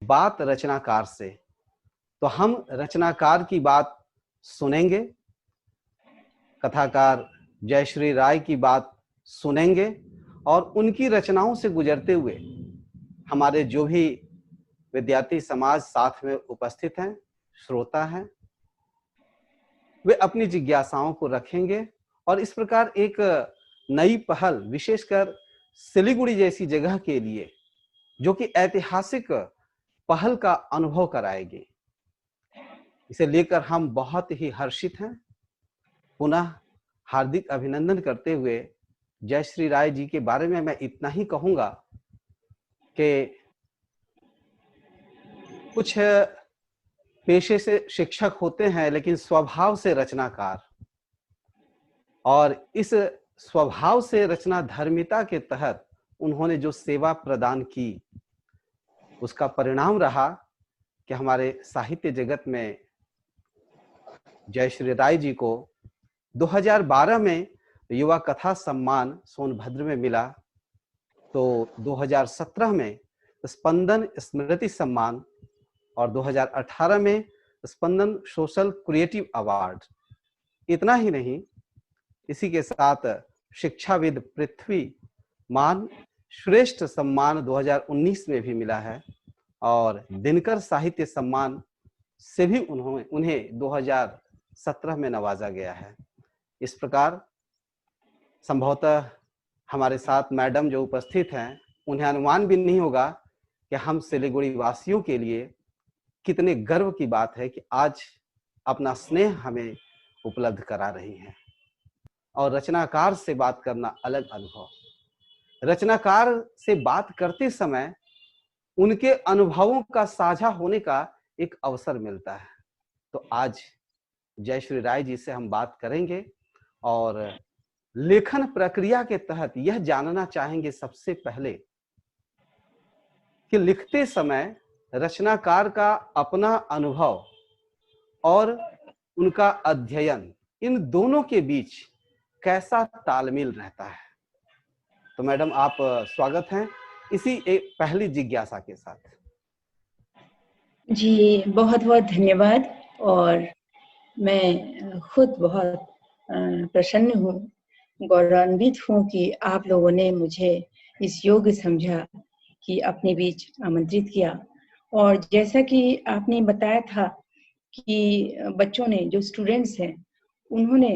बात रचनाकार से। तो हम रचनाकार की बात सुनेंगे, कथाकार जयश्री राय की बात सुनेंगे और उनकी रचनाओं से गुजरते हुए हमारे जो भी विद्यार्थी समाज साथ में उपस्थित हैं, श्रोता हैं, वे अपनी जिज्ञासाओं को रखेंगे और इस प्रकार एक नई पहल विशेषकर सिलीगुड़ी जैसी जगह के लिए, जो कि ऐतिहासिक पहल का अनुभव कराएगी, इसे लेकर हम बहुत ही हर्षित हैं। पुनः हार्दिक अभिनंदन करते हुए जयश्री राय जी के बारे में मैं इतना ही कहूंगा कि कुछ पेशे से शिक्षक होते हैं लेकिन स्वभाव से रचनाकार, और इस स्वभाव से रचना धर्मिता के तहत उन्होंने जो सेवा प्रदान की, उसका परिणाम रहा कि हमारे साहित्य जगत में जयश्री राय जी को 2012 में युवा कथा सम्मान सोनभद्र में मिला, तो 2017 में स्पंदन स्मृति सम्मान और 2018 में स्पंदन सोशल क्रिएटिव अवार्ड। इतना ही नहीं, इसी के साथ शिक्षाविद पृथ्वी मान श्रेष्ठ सम्मान 2019 में भी मिला है और दिनकर साहित्य सम्मान से भी उन्हें 2017 में नवाजा गया है। इस प्रकार संभवतः हमारे साथ मैडम जो उपस्थित हैं, उन्हें अनुमान भी नहीं होगा कि हम सिलीगुड़ी वासियों के लिए कितने गर्व की बात है कि आज अपना स्नेह हमें उपलब्ध करा रही हैं। और रचनाकार से बात करना अलग अनुभव। रचनाकार से बात करते समय उनके अनुभवों का साझा होने का एक अवसर मिलता है। तो आज जयश्री राय जी से हम बात करेंगे और लेखन प्रक्रिया के तहत यह जानना चाहेंगे सबसे पहले कि लिखते समय रचनाकार का अपना अनुभव और उनका अध्ययन, इन दोनों के बीच कैसा तालमेल रहता है। तो मैडम, आप स्वागत हैं इसी एक पहली जिज्ञासा के साथ। जी बहुत बहुत धन्यवाद। और मैं खुद बहुत प्रसन्न हूँ, गौरवान्वित हूँ कि आप लोगों ने मुझे इस योग्य समझा कि अपने बीच आमंत्रित किया। और जैसा कि आपने बताया था कि बच्चों ने, जो स्टूडेंट्स हैं, उन्होंने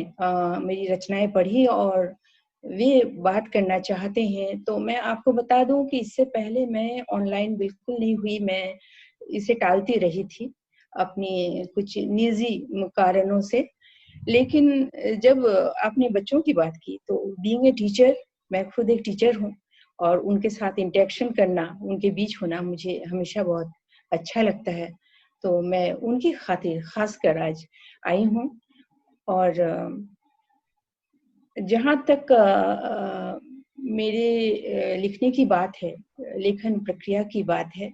मेरी रचनाएं पढ़ी और वे बात करना चाहते हैं, तो मैं आपको बता दूं कि इससे पहले मैं ऑनलाइन बिल्कुल नहीं हुई। मैं इसे टालती रही थी अपनी कुछ निजी कारणों से। लेकिन जब आपने बच्चों की बात की, तो बीइंग ए टीचर, मैं खुद एक टीचर हूँ और उनके साथ इंटरेक्शन करना, उनके बीच होना मुझे हमेशा बहुत अच्छा लगता है। तो मैं उनकी खातिर खासकर आज आई हूँ। और जहाँ तक मेरे लिखने की बात है, लेखन प्रक्रिया की बात है,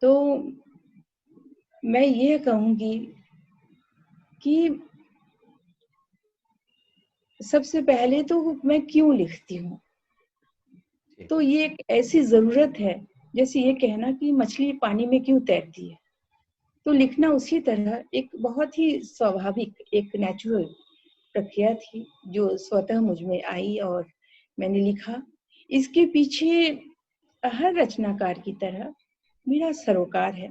तो मैं ये कहूँगी कि सबसे पहले तो मैं क्यों लिखती हूँ। तो ये एक ऐसी जरूरत है, जैसे ये कहना कि मछली पानी में क्यों तैरती है। तो लिखना उसी तरह एक बहुत ही स्वाभाविक, एक नेचुरल प्रक्रिया थी जो स्वतः मुझ में आई और मैंने लिखा। इसके पीछे हर रचनाकार की तरह मेरा सरोकार है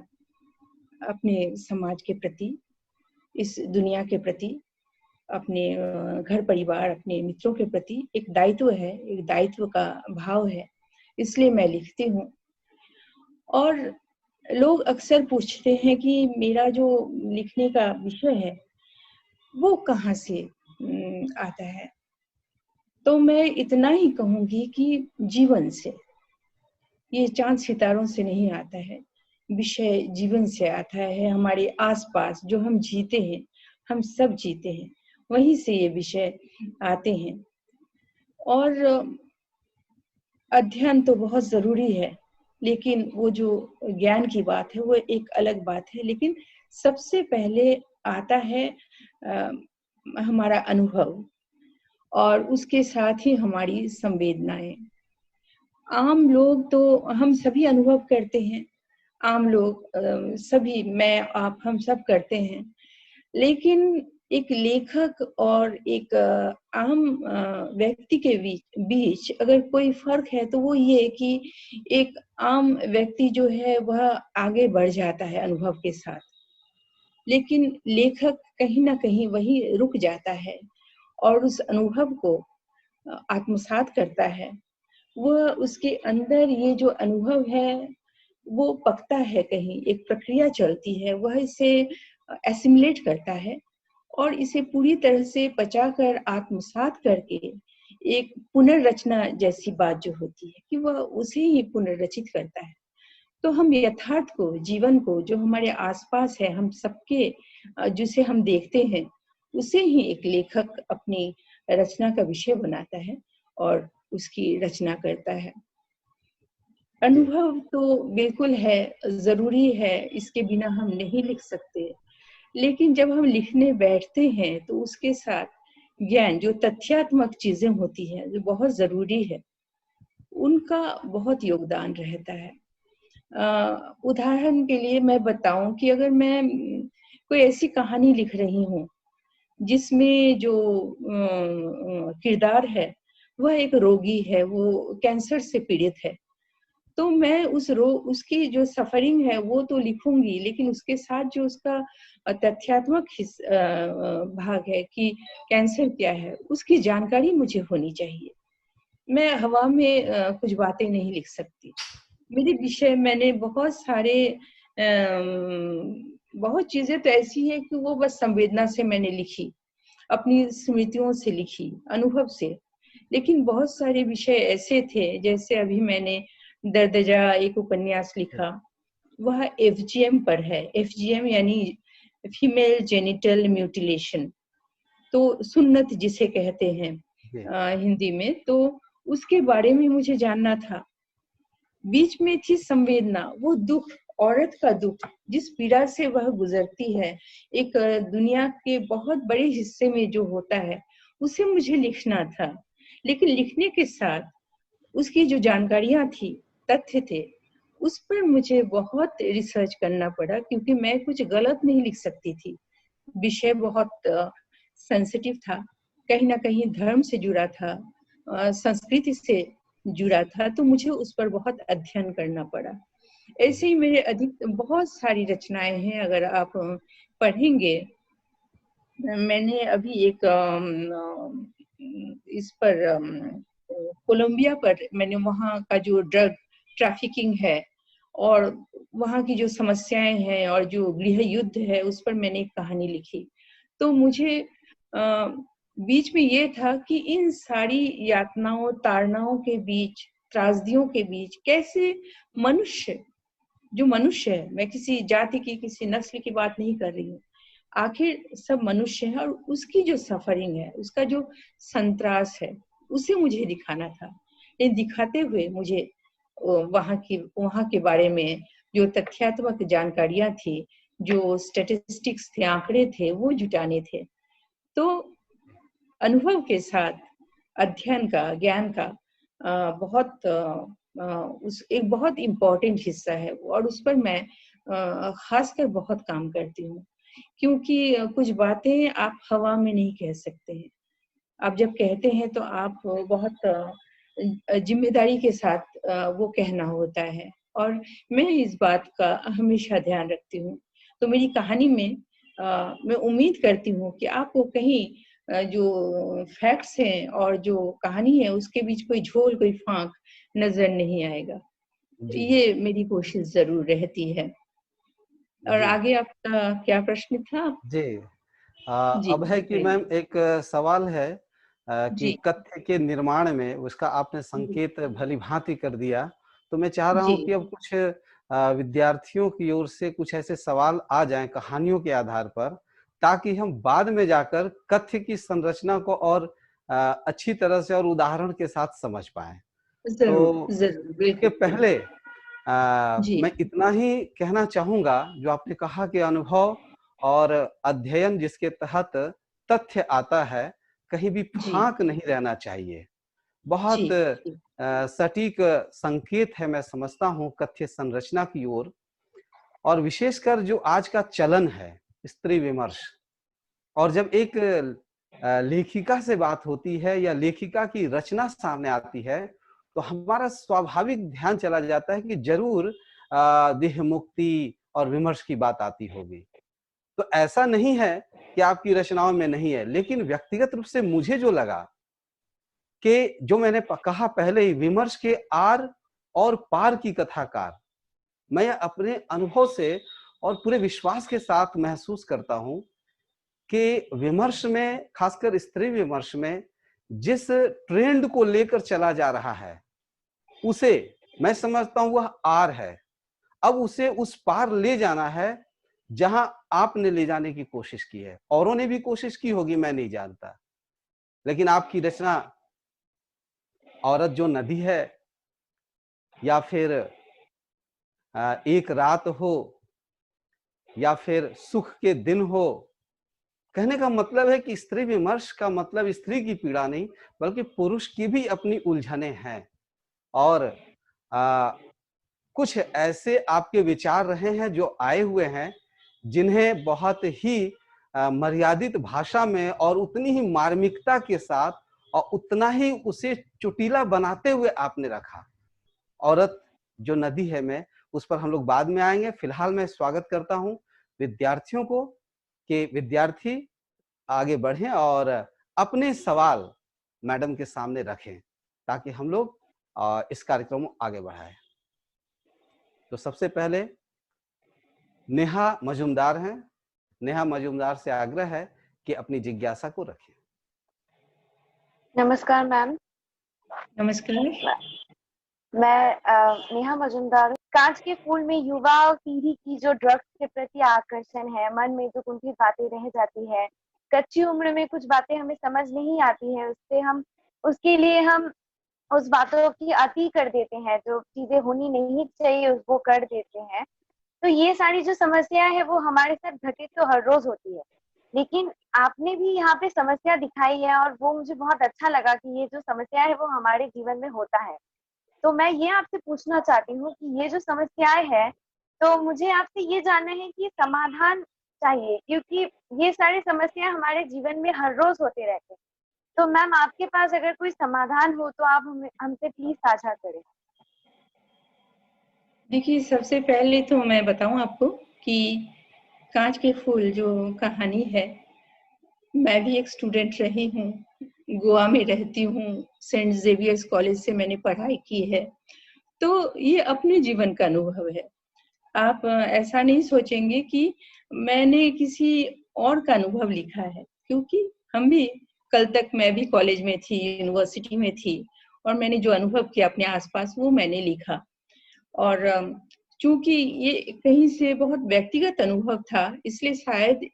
अपने समाज के प्रति, इस दुनिया के प्रति, अपने घर परिवार, अपने मित्रों के प्रति एक दायित्व है, एक दायित्व का भाव है, इसलिए मैं लिखती हूँ। और लोग अक्सर पूछते हैं कि मेरा जो लिखने का विषय है वो कहाँ से आता है। तो मैं इतना ही कहूँगी कि जीवन से, ये चांद सितारों से नहीं आता है। विषय जीवन से आता है, हमारे आसपास जो हम जीते हैं, हम सब जीते हैं, वहीं से ये विषय आते हैं। और अध्ययन तो बहुत जरूरी है, लेकिन वो जो ज्ञान की बात है वो एक अलग बात है। लेकिन सबसे पहले आता है हमारा अनुभव और उसके साथ ही हमारी संवेदनाएं। आम लोग तो हम सभी अनुभव करते हैं, आम लोग सभी, मैं, आप, हम सब करते हैं। लेकिन एक लेखक और एक आम व्यक्ति के बीच बीच अगर कोई फर्क है तो वो ये कि एक आम व्यक्ति जो है वह आगे बढ़ जाता है अनुभव के साथ, लेकिन लेखक कहीं ना कहीं वही रुक जाता है और उस अनुभव को आत्मसात करता है। वह उसके अंदर ये जो अनुभव है वो पकता है, कहीं एक प्रक्रिया चलती है, वह इसे एसिमुलेट करता है और इसे पूरी तरह से पचाकर आत्मसात करके एक पुनर्रचना जैसी बात जो होती है कि वह उसे ही पुनर्रचित करता है। तो हम यथार्थ को, जीवन को, जो हमारे आसपास है, हम सबके जिसे हम देखते हैं, उसे ही एक लेखक अपनी रचना का विषय बनाता है और उसकी रचना करता है। अनुभव तो बिल्कुल है, जरूरी है, इसके बिना हम नहीं लिख सकते। लेकिन जब हम लिखने बैठते हैं तो उसके साथ ज्ञान, जो तथ्यात्मक चीजें होती हैं, जो बहुत जरूरी है, उनका बहुत योगदान रहता है। उदाहरण के लिए मैं बताऊं कि अगर मैं कोई ऐसी कहानी लिख रही हूँ जिसमें जो किरदार है वह एक रोगी है, वो कैंसर से पीड़ित है, तो मैं उसकी जो सफरिंग है वो तो लिखूंगी, लेकिन उसके साथ जो उसका तथ्यात्मक भाग है कि कैंसर क्या है, उसकी जानकारी मुझे होनी चाहिए। मैं हवा में कुछ बातें नहीं लिख सकती। मेरे विषय, मैंने बहुत चीजें तो ऐसी है कि वो बस संवेदना से मैंने लिखी, अपनी स्मृतियों से लिखी, अनुभव से। लेकिन बहुत सारे विषय ऐसे थे, जैसे अभी मैंने दर्दजा एक उपन्यास लिखा, वह एफजीएम पर है। एफजीएम यानी फीमेल जेनिटल म्यूटिलेशन, तो सुन्नत जिसे कहते हैं हिंदी में, तो उसके बारे में मुझे जानना था। बीच में थी संवेदना, वो दुख, औरत का दुख, जिस पीड़ा से वह गुजरती है, एक दुनिया के बहुत बड़े हिस्से में जो होता है, उसे मुझे लिखना था। लेकिन लिखने के साथ उसकी जो जानकारियां थी, तथ्य थे, उस पर मुझे बहुत रिसर्च करना पड़ा, क्योंकि मैं कुछ गलत नहीं लिख सकती थी। विषय बहुत सेंसिटिव था, कहीं ना कहीं धर्म से जुड़ा था, संस्कृति से जुड़ा था, तो मुझे उस पर बहुत अध्ययन करना पड़ा। ऐसे ही मेरे अधिक बहुत सारी रचनाएं हैं, अगर आप पढ़ेंगे। मैंने अभी एक इस पर कोलंबिया पर, मैंने वहाँ का जो ड्रग ट्रैफिकिंग है और वहाँ की जो समस्याएं हैं और जो गृह युद्ध है, उस पर मैंने एक कहानी लिखी। तो मुझे बीच में ये था कि इन सारी यातनाओं, ताड़नाओं के बीच, त्रासदियों के बीच, कैसे मनुष्य, जो मनुष्य है, मैं किसी जाति की, किसी नस्ल की बात नहीं कर रही हूँ, आखिर सब मनुष्य है, और उसकी जो सफरिंग है, उसका जो संत्रास है, उसे मुझे दिखाना था। ये दिखाते हुए मुझे वहाँ के बारे में जो तथ्यात्मक जानकारियां थी, जो स्टैटिस्टिक्स थे, आंकड़े थे, वो जुटाने थे। तो अनुभव के साथ अध्ययन का, ज्ञान का बहुत एक बहुत इम्पोर्टेंट हिस्सा है, और उस पर मैं खासकर बहुत काम करती हूँ, क्योंकि कुछ बातें आप हवा में नहीं कह सकते हैं। आप जब कहते हैं तो आप बहुत जिम्मेदारी के साथ वो कहना होता है, और मैं इस बात का हमेशा ध्यान रखती हूँ। तो मेरी कहानी में मैं उम्मीद करती हूँ कि आपको कहीं जो फैक्ट्स हैं और जो कहानी है, उसके बीच कोई झोल, कोई फांक नजर नहीं आएगा। ये मेरी कोशिश जरूर रहती है। और आगे आपका क्या प्रश्न था? जी, जी अब है कि मैम एक सवाल है कि जी कथ्य के निर्माण में उसका आपने संकेत भली भांति कर दिया, तो मैं चाह रहा जी हूं कि अब कुछ विद्यार्थियों की ओर से कुछ ऐसे सवाल आ जाएं कहानियों के आधार पर, ताकि हम बाद में जाकर कथ्य की संरचना को और अच्छी तरह से और उदाहरण के साथ समझ पाएं। जरूर तो जरूर, इसके बिल्कुल पहले बिल्कुल। जी मैं इतना ही कहना चाहूंगा, जो आपने कहा कि अनुभव और अध्ययन जिसके तहत तथ्य आता है, कहीं भी जी फांक नहीं रहना चाहिए। जी बहुत जी सटीक संकेत है, मैं समझता हूँ, कथ्य संरचना की ओर। और विशेषकर जो आज का चलन है स्त्री विमर्श, और जब एक लेखिका से बात होती है या लेखिका की रचना सामने आती है तो हमारा स्वाभाविक ध्यान चला जाता है कि जरूर देह मुक्ति और विमर्श की बात आती होगी। तो ऐसा नहीं है कि आपकी रचनाओं में नहीं है, लेकिन व्यक्तिगत रूप से मुझे जो लगा कि जो मैंने कहा पहले ही, विमर्श के आर और पार की कथाकार, मैं अपने अनुभव से और पूरे विश्वास के साथ महसूस करता हूं कि विमर्श में, खासकर स्त्री विमर्श में, जिस ट्रेंड को लेकर चला जा रहा है उसे मैं समझता हूं वह आर है। अब उसे उस पार ले जाना है जहां आपने ले जाने की कोशिश की है। औरों ने भी कोशिश की होगी, मैं नहीं जानता, लेकिन आपकी रचना औरत जो नदी है, या फिर एक रात हो, या फिर सुख के दिन हो, कहने का मतलब है कि स्त्री विमर्श का मतलब स्त्री की पीड़ा नहीं, बल्कि पुरुष की भी अपनी उलझने हैं। और कुछ ऐसे आपके विचार रहे हैं जो आए हुए हैं, जिन्हें बहुत ही मर्यादित भाषा में और उतनी ही मार्मिकता के साथ और उतना ही उसे चुटीला बनाते हुए आपने रखा। औरत जो नदी है, मैं उस पर हम लोग बाद में आएंगे। फिलहाल मैं स्वागत करता हूं विद्यार्थियों को कि विद्यार्थी आगे बढ़ें और अपने सवाल मैडम के सामने रखें ताकि हम लोग इस कार्यक्रम को आगे बढ़ाएं। तो सबसे पहले नेहा मजुमदार हैं। नेहा मजुमदार से आग्रह है कि अपनी जिज्ञासा को रखें। नमस्कार मैम। नमस्कार। मैं नेहा मजुमदार। कांच के फूल में युवा पीढ़ी की जो ड्रग्स के प्रति आकर्षण है, मन में जो कुंठित बातें रह जाती है, कच्ची उम्र में कुछ बातें हमें समझ नहीं आती है, उसके लिए हम उस बातों की अति कर देते हैं, जो चीजें होनी नहीं चाहिए वो कर देते हैं। तो ये सारी जो समस्या है वो हमारे साथ घटित तो हर रोज होती है, लेकिन आपने भी यहाँ पे समस्या दिखाई है और वो मुझे बहुत अच्छा लगा कि ये जो समस्या है वो हमारे जीवन में होता है। तो मैं ये आपसे पूछना चाहती हूँ कि ये जो समस्याएं है, तो मुझे आपसे ये जानना है कि समाधान चाहिए, क्योंकि ये सारी समस्या हमारे जीवन में हर रोज होते रहते हैं। तो मैम, आपके पास अगर कोई समाधान हो तो आप हमसे प्लीज साझा करें। देखिए, सबसे पहले तो मैं बताऊं आपको कि कांच के फूल जो कहानी है, मैं भी एक स्टूडेंट रही हूँ, गोवा में रहती हूँ, सेंट जेवियर्स कॉलेज से मैंने पढ़ाई की है। तो ये अपने जीवन का अनुभव है। आप ऐसा नहीं सोचेंगे कि मैंने किसी और का अनुभव लिखा है, क्योंकि हम भी कल तक मैं भी कॉलेज में थी, यूनिवर्सिटी में थी, और मैंने जो अनुभव किया अपने आसपास वो मैंने लिखा। और चूंकि ये कहीं से बहुत व्यक्तिगत अनुभव था, इसलिए शायद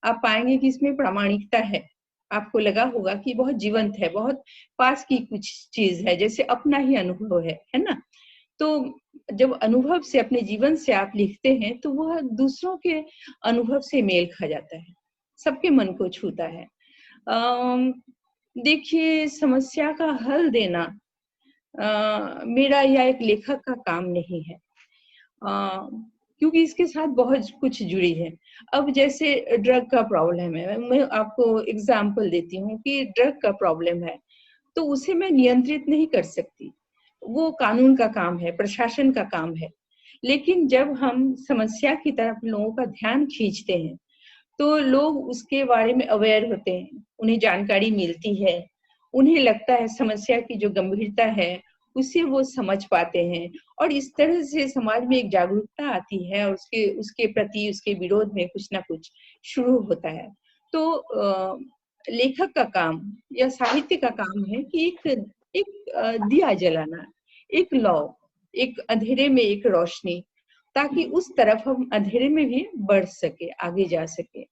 आप पाएंगे कि इसमें प्रामाणिकता है। आपको लगा होगा कि बहुत जीवंत है, बहुत पास की कुछ चीज है, जैसे अपना ही अनुभव है ना। तो जब अनुभव से, अपने जीवन से आप लिखते हैं तो वह दूसरों के अनुभव से मेल खा जाता है, सबके मन को छूता है। देखिए, समस्या का हल देना मेरा या एक लेखक का काम नहीं है, क्योंकि इसके साथ बहुत कुछ जुड़ी है। अब जैसे ड्रग का प्रॉब्लम है, मैं आपको एग्जांपल देती हूँ कि ड्रग का प्रॉब्लम है, तो उसे मैं नियंत्रित नहीं कर सकती, वो कानून का काम है, प्रशासन का काम है। लेकिन जब हम समस्या की तरफ लोगों का ध्यान खींचते हैं तो लोग उसके बारे में अवेयर होते हैं, उन्हें जानकारी मिलती है, उन्हें लगता है समस्या की जो गंभीरता है उसे वो समझ पाते हैं, और इस तरह से समाज में एक जागरूकता आती है और उसके प्रति, उसके विरोध में कुछ ना कुछ शुरू होता है। तो लेखक का काम या साहित्य का काम है कि एक दिया जलाना, एक लौ, एक अंधेरे में एक रोशनी, ताकि उस तरफ हम अंधेरे में भी बढ़ सके, आगे जा सके।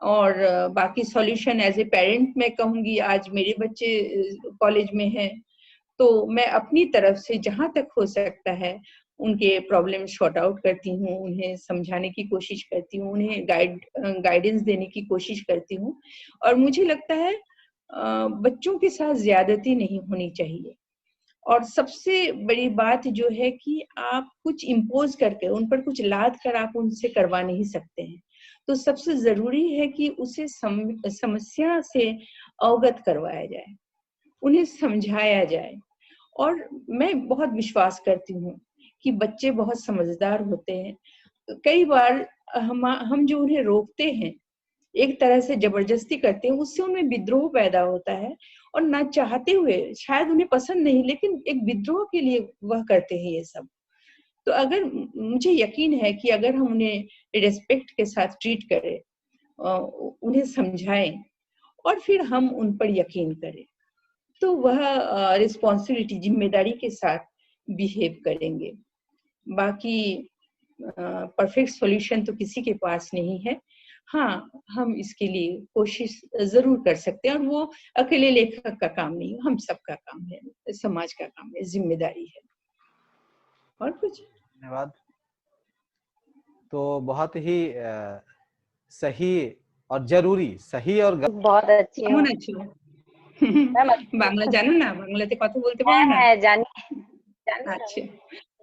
और बाकी सॉल्यूशन एज ए पेरेंट मैं कहूंगी, आज मेरे बच्चे कॉलेज में हैं, तो मैं अपनी तरफ से जहां तक हो सकता है उनके प्रॉब्लम सॉर्ट आउट करती हूँ, उन्हें समझाने की कोशिश करती हूँ, उन्हें गाइडेंस देने की कोशिश करती हूँ। और मुझे लगता है बच्चों के साथ ज्यादती नहीं होनी चाहिए, और सबसे बड़ी बात जो है कि आप कुछ इम्पोज करके, उन पर कुछ लाद कर आप उनसे करवा नहीं सकते हैं। तो सबसे जरूरी है कि उसे समस्या से अवगत करवाया जाए, उन्हें समझाया जाए। और मैं बहुत विश्वास करती हूँ कि बच्चे बहुत समझदार होते हैं। कई बार हम जो उन्हें रोकते हैं, एक तरह से जबरदस्ती करते हैं, उससे उनमें विद्रोह पैदा होता है, और ना चाहते हुए, शायद उन्हें पसंद नहीं, लेकिन एक विद्रोह के लिए वह करते हैं ये सब। तो अगर, मुझे यकीन है कि अगर हम उन्हें रिस्पेक्ट के साथ ट्रीट करें, उन्हें समझाएं और फिर हम उन पर यकीन करें, तो वह रिस्पॉन्सिबिलिटी, जिम्मेदारी के साथ बिहेव करेंगे। बाकी परफेक्ट सॉल्यूशन तो किसी के पास नहीं है। हाँ, हम इसके लिए कोशिश जरूर कर सकते हैं, और वो अकेले लेखक का काम नहीं है, हम सबका काम है, समाज का काम है, जिम्मेदारी है। और कुछ? धन्यवाद। तो बहुत ही सही और जरूरी, सही और बहुत अच्छी কেমন আছো? বাংলা জানো না? বাংলাতে কথা বলতে পারো না? হ্যাঁ জানি আচ্ছা,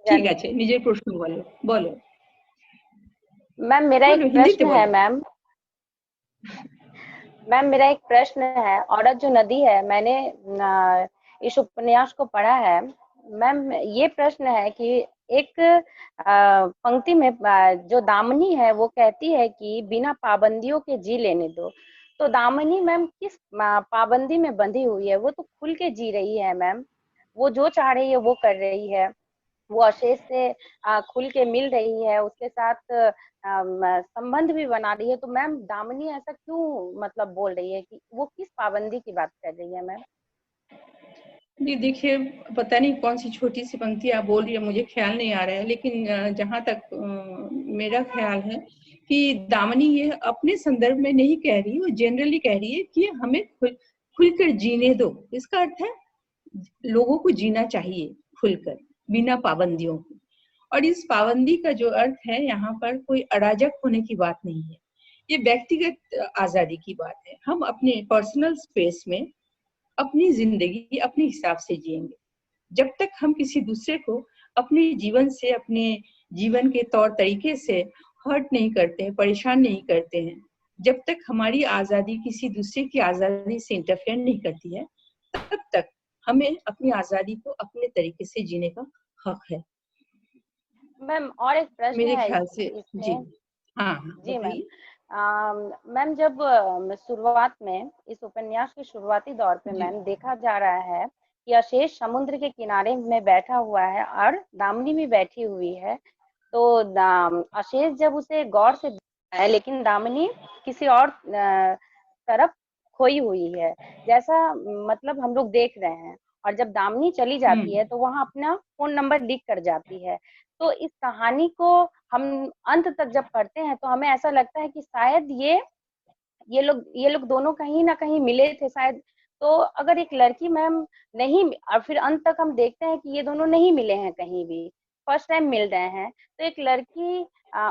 ঠিক আছে, নিজের প্রশ্ন বলো বলো। मैम मेरा एक प्रश्न है मैम मेरा एक प्रश्न है। औरत जो नदी है, मैंने इस उपन्यास को पढ़ा है मैम। ये प्रश्न है कि एक पंक्ति में जो दामिनी है वो कहती है कि बिना पाबंदियों के जी लेने दो। तो दामिनी मैम किस पाबंदी में बंधी हुई है? वो तो खुल के जी रही है मैम, वो जो चाह रही है वो कर रही है, वो अशेष से खुल के मिल रही है, उसके साथ संबंध भी बना रही है। तो मैम दामिनी ऐसा क्यों मतलब बोल रही है कि वो किस पाबंदी की बात कर रही है मैम? जी देखिए, पता नहीं कौन सी छोटी सी पंक्ति आप बोल रही है, मुझे ख्याल नहीं आ रहा है, लेकिन जहां तक मेरा ख्याल है कि दामिनी ये अपने संदर्भ में नहीं कह रही, वो जनरली कह रही है कि हमें खुलकर जीने दो। इसका अर्थ है लोगों को जीना चाहिए खुलकर, बिना पाबंदियों के। और इस पाबंदी का जो अर्थ है यहाँ पर कोई अराजक होने की बात नहीं है, ये व्यक्तिगत आजादी की बात है। हम अपने पर्सनल स्पेस में अपनी जिंदगी अपने हिसाब से जिएंगे। जब तक हम किसी दूसरे को अपने जीवन से, अपने जीवन के तौर तरीके से हर्ट नहीं करते हैं, परेशान नहीं करते हैं, जब तक हमारी आजादी किसी दूसरे की आजादी से इंटरफेयर नहीं करती है, तब तक हमें अपनी आजादी को अपने तरीके से जीने का हक है। मैम और एक प्रश्न मेरे है ख्याल से जी। हाँ जी मैम। बताइए। मैम जब शुरुआत में इस उपन्यास के शुरुआती दौर पे मैम देखा जा रहा है कि अशेष समुद्र के किनारे में बैठा हुआ है और दामिनी भी बैठी हुई है, तो अशेष जब उसे गौर से देखता है, लेकिन दामिनी किसी और तरफ खोई हुई है, जैसा मतलब हम लोग देख रहे हैं। और जब दामिनी चली जाती है तो वहां अपना फोन नंबर लिख कर जाती है। तो इस कहानी को हम अंत तक जब पढ़ते हैं तो हमें ऐसा लगता है कि शायद ये लोग दोनों कहीं ना कहीं मिले थे शायद। तो अगर एक लड़की मैम नहीं, और फिर अंत तक हम देखते हैं कि ये दोनों नहीं मिले हैं कहीं भी, फर्स्ट टाइम मिल रहे हैं, तो एक लड़की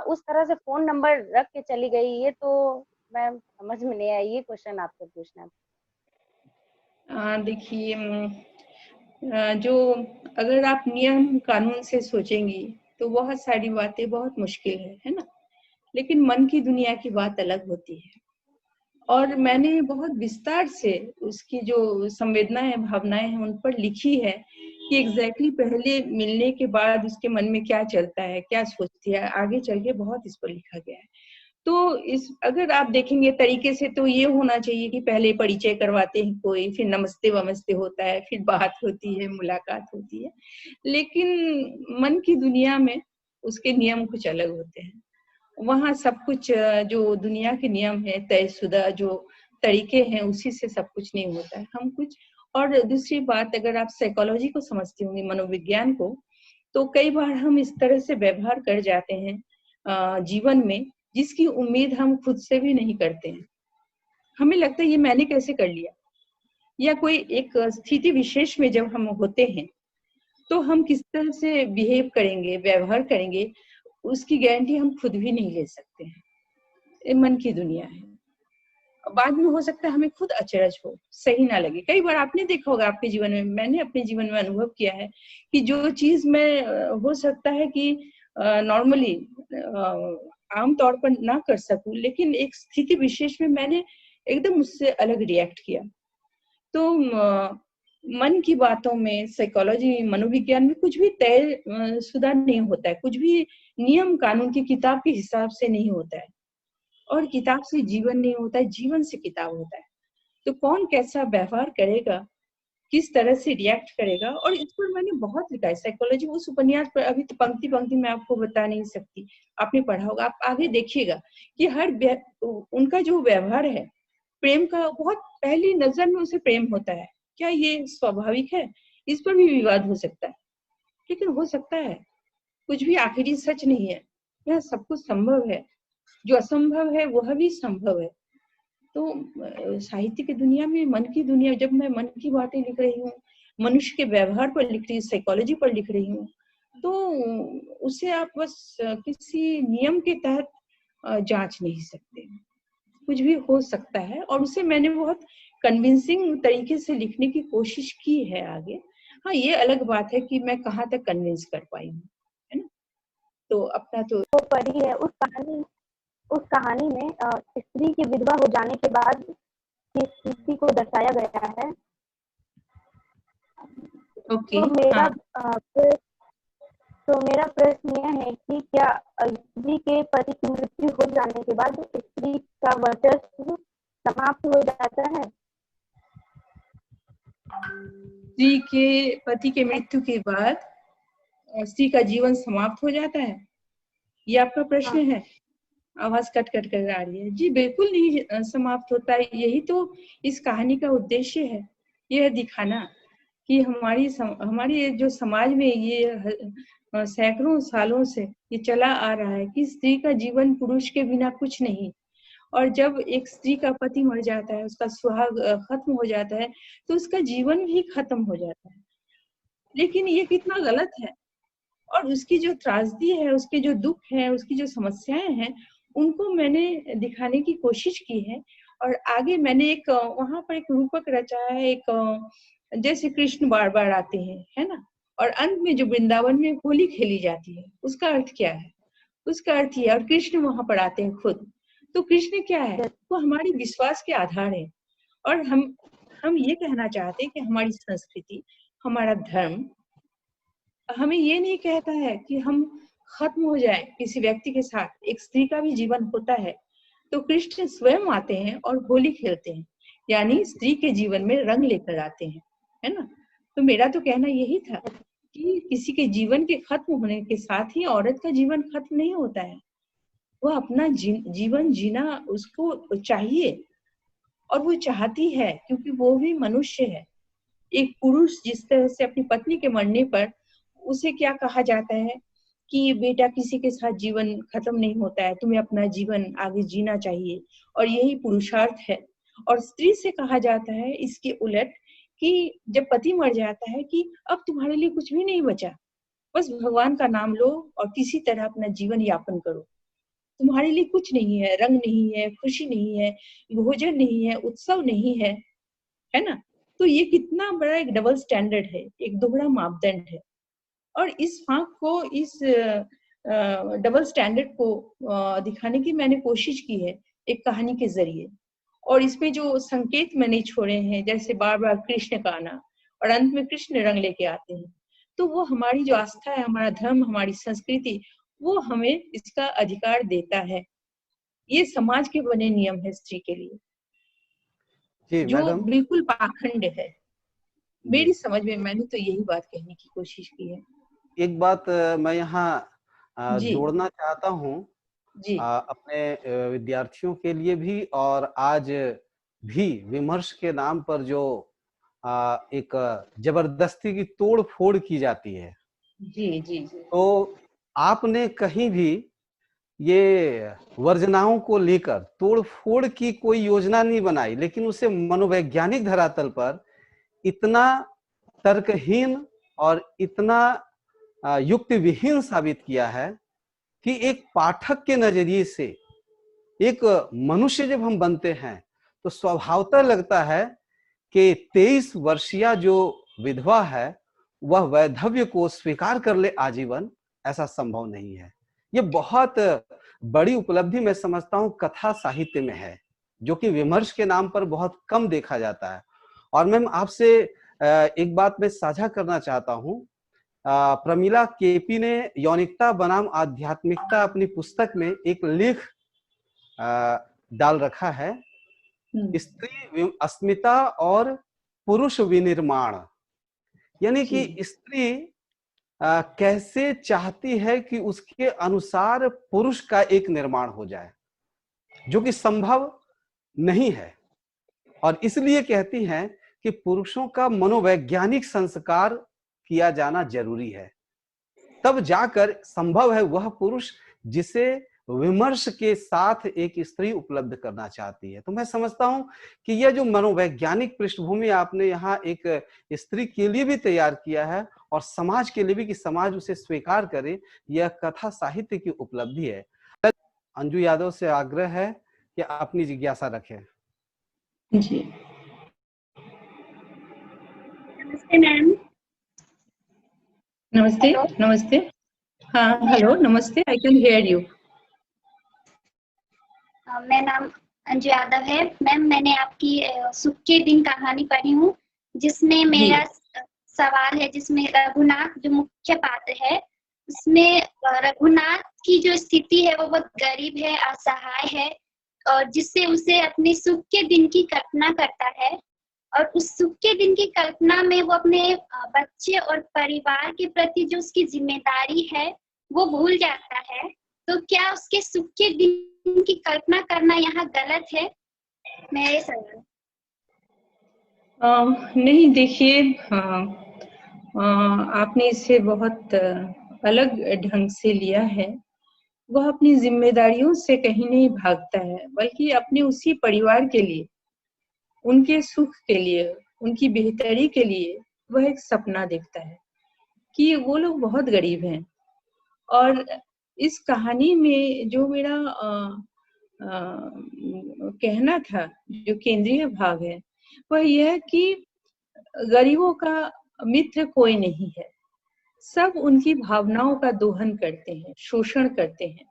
उस तरह से फोन नंबर रख के चली गई, ये तो मैम समझ में नहीं आया। ये क्वेश्चन आपसे पूछना। देखिए, जो अगर आप नियम कानून से सोचेंगी तो बहुत सारी बातें बहुत मुश्किल है ना, लेकिन मन की दुनिया की बात अलग होती है। और मैंने बहुत विस्तार से उसकी जो संवेदनाएं, भावनाएं हैं, उन पर लिखी है कि एग्जैक्टली पहले मिलने के बाद उसके मन में क्या चलता है, क्या सोचती है, आगे चल के बहुत इस पर लिखा गया है। तो इस, अगर आप देखेंगे तरीके से, तो ये होना चाहिए कि पहले परिचय करवाते हैं कोई, फिर नमस्ते वमस्ते होता है, फिर बात होती है, मुलाकात होती है। लेकिन मन की दुनिया में उसके नियम कुछ अलग होते हैं। वहां सब कुछ जो दुनिया के नियम है, तयशुदा जो तरीके हैं, उसी से सब कुछ नहीं होता है, हम कुछ। और दूसरी बात, अगर आप साइकोलॉजी को समझती होंगी, मनोविज्ञान को, तो कई बार हम इस तरह से व्यवहार कर जाते हैं जीवन में जिसकी उम्मीद हम खुद से भी नहीं करते हैं। हमें लगता है ये मैंने कैसे कर लिया, या कोई एक स्थिति विशेष में जब हम होते हैं तो हम किस तरह से बिहेव करेंगे, व्यवहार करेंगे, उसकी गारंटी हम खुद भी नहीं ले सकते हैं। ये मन की दुनिया है। बाद में हो सकता है हमें खुद अचरज हो, सही ना लगे। कई बार आपने देखा होगा आपके जीवन में, मैंने अपने जीवन में अनुभव किया है कि जो चीज मैं हो सकता है कि नॉर्मली आम तौर पर ना कर सकूं, लेकिन एक स्थिति विशेष में मैंने एकदम उससे अलग रिएक्ट किया। तो मन की बातों में, साइकोलॉजी, मनोविज्ञान में कुछ भी तय शुदा नहीं होता है, कुछ भी नियम कानून की किताब के हिसाब से नहीं होता है, और किताब से जीवन नहीं होता है, जीवन से किताब होता है। तो कौन कैसा व्यवहार करेगा, किस तरह से रिएक्ट करेगा, और इस पर मैंने बहुत लिखा है साइकोलॉजी। उस उपन्यास पर अभी तो पंक्ति पंक्ति मैं आपको बता नहीं सकती, आपने पढ़ा होगा, आप आगे देखिएगा कि उनका जो व्यवहार है प्रेम का, बहुत पहली नजर में उसे प्रेम होता है। क्या ये स्वाभाविक है? इस पर भी विवाद हो सकता है, लेकिन हो सकता है। कुछ भी आखिरी सच नहीं है, यह सब कुछ संभव है, जो असंभव है वह भी संभव है। तो साहित्य की दुनिया में, मन की दुनिया, जब मैं मन की बातें लिख रही हूँ, मनुष्य के व्यवहार पर लिख रही हूँ, साइकोलॉजी पर लिख रही हूँ, तो उसे आप बस किसी नियम के तहत जांच नहीं सकते। कुछ भी हो सकता है, और उसे मैंने बहुत कन्विंसिंग तरीके से लिखने की कोशिश की है आगे। हाँ, ये अलग बात है कि मैं कहाँ तक कन्विंस कर पाई हूँ, है ना। तो अपना तो पढ़ी है उस कहानी में स्त्री की विधवा हो जाने के बाद जिस स्थिति को दर्शाया गया है। ओके, तो मेरा प्रश्न यह है कि क्या स्त्री के पति की मृत्यु हो जाने के बाद स्त्री का वर्चस्व समाप्त हो जाता है? स्त्री के पति के मृत्यु के बाद स्त्री का जीवन समाप्त हो जाता है, ये आपका प्रश्न है? आवाज कट कट कर आ रही है। जी बिल्कुल नहीं समाप्त होता है। यही तो इस कहानी का उद्देश्य है, यह दिखाना कि हमारी जो समाज में ये सैकड़ों सालों से ये चला आ रहा है कि स्त्री का जीवन पुरुष के बिना कुछ नहीं, और जब एक स्त्री का पति मर जाता है, उसका सुहाग खत्म हो जाता है, तो उसका जीवन भी खत्म हो जाता है। लेकिन ये कितना गलत है, और उसकी जो त्रासदी है, उसके जो दुख है, उसकी जो समस्याएं हैं, उनको मैंने दिखाने की कोशिश की है। और आगे मैंने एक वहां पर एक रूपक रचा है, एक जैसे कृष्ण बार बार आते हैं, है ना, और अंत में जो वृंदावन में होली खेली जाती है, उसका अर्थ क्या है? उसका अर्थ ये, और कृष्ण वहां पर आते हैं खुद। तो कृष्ण क्या है? वो हमारी विश्वास के आधार है। और हम ये कहना चाहते हैं कि हमारी संस्कृति, हमारा धर्म हमें ये नहीं कहता है कि हम खत्म हो जाए किसी व्यक्ति के साथ, एक स्त्री का भी जीवन होता है। तो कृष्ण स्वयं आते हैं और होली खेलते हैं, यानी स्त्री के जीवन में रंग लेकर आते हैं, है ना। तो मेरा तो कहना यही था कि किसी के जीवन के खत्म होने के साथ ही औरत का जीवन खत्म नहीं होता है। वह अपना जीवन जीना उसको चाहिए, और वो चाहती है, क्योंकि वो भी मनुष्य है। एक पुरुष जिस तरह से अपनी पत्नी के मरने पर उसे क्या कहा जाता है कि बेटा किसी के साथ जीवन खत्म नहीं होता है, तुम्हें अपना जीवन आगे जीना चाहिए, और यही पुरुषार्थ है। और स्त्री से कहा जाता है इसके उलट कि जब पति मर जाता है कि अब तुम्हारे लिए कुछ भी नहीं बचा, बस भगवान का नाम लो और किसी तरह अपना जीवन यापन करो। तुम्हारे लिए कुछ नहीं है, रंग नहीं है, खुशी नहीं है, भोजन नहीं है, उत्सव नहीं है, है ना। तो ये कितना बड़ा एक डबल स्टैंडर्ड है, एक दोहरा मापदंड है। और इस फांक को, इस डबल स्टैंडर्ड को दिखाने की मैंने कोशिश की है एक कहानी के जरिए। और इसमें जो संकेत मैंने छोड़े हैं, जैसे बार बार कृष्ण का आना और अंत में कृष्ण रंग लेके आते हैं, तो वो हमारी जो आस्था है, हमारा धर्म, हमारी संस्कृति, वो हमें इसका अधिकार देता है। ये समाज के बने नियम है स्त्री के लिए, जो बिल्कुल पाखंड है। मेरी समझ में मैंने तो यही बात कहने की कोशिश की है। एक बात मैं यहाँ जोड़ना चाहता हूँ अपने विद्यार्थियों के लिए भी, और आज भी विमर्श के नाम पर जो एक जबरदस्ती की तोड़ फोड़ की जाती है। जी जी जी। तो आपने कहीं भी ये वर्जनाओं को लेकर तोड़ फोड़ की कोई योजना नहीं बनाई, लेकिन उसे मनोवैज्ञानिक धरातल पर इतना तर्कहीन और इतना युक्ति विहीन साबित किया है कि एक पाठक के नजरिए से एक मनुष्य जब हम बनते हैं तो स्वभावतः लगता है कि 23 वर्षीय जो विधवा है वह वैधव्य को स्वीकार कर ले आजीवन, ऐसा संभव नहीं है। ये बहुत बड़ी उपलब्धि मैं समझता हूं कथा साहित्य में है, जो कि विमर्श के नाम पर बहुत कम देखा जाता है। और मैम आपसे एक बात मैं साझा करना चाहता हूं। प्रमिला केपी ने यौनिकता बनाम आध्यात्मिकता अपनी पुस्तक में एक लेख डाल रखा है, स्त्री अस्मिता और पुरुष विनिर्माण। यानी कि स्त्री कैसे चाहती है कि उसके अनुसार पुरुष का एक निर्माण हो जाए, जो कि संभव नहीं है। और इसलिए कहती हैं कि पुरुषों का मनोवैज्ञानिक संस्कार किया जाना जरूरी है, तब जाकर संभव है वह पुरुष जिसे विमर्श के साथ एक स्त्री उपलब्ध करना चाहती है। तो मैं समझता हूं कि यह जो मनोवैज्ञानिक पृष्ठभूमि आपने यहाँ एक स्त्री के लिए भी तैयार किया है और समाज के लिए भी, कि समाज उसे स्वीकार करे, यह कथा साहित्य की उपलब्धि है। अंजू यादव से आग्रह है कि अपनी जिज्ञासा रखें। जी, नमस्ते मैम। नमस्ते। नमस्ते। हाँ, हेलो, नमस्ते, आई कैन हियर यू। मेरा नाम अंजू यादव है मैम। मैंने आपकी सुख के दिन कहानी पढ़ी हूँ, जिसमें मेरा सवाल है, जिसमें रघुनाथ जो मुख्य पात्र है, उसमें रघुनाथ की जो स्थिति है वो बहुत गरीब है, असहाय है, और जिससे उसे अपने सुख के दिन की कल्पना करता है, और उस सुख के दिन की कल्पना में वो अपने बच्चे और परिवार के प्रति जो उसकी जिम्मेदारी है वो भूल जाता है। तो क्या उसके सुख के दिन की कल्पना करना यहाँ गलत है? मेरा ये सवाल। नहीं, देखिए, आपने इसे बहुत अलग ढंग से लिया है। वह अपनी जिम्मेदारियों से कहीं नहीं भागता है, बल्कि अपने उसी परिवार के लिए, उनके सुख के लिए, उनकी बेहतरी के लिए वह एक सपना देखता है कि वो लोग बहुत गरीब हैं। और इस कहानी में जो मेरा कहना था, जो केंद्रीय भाग है, वह यह कि गरीबों का मित्र कोई नहीं है। सब उनकी भावनाओं का दोहन करते हैं, शोषण करते हैं।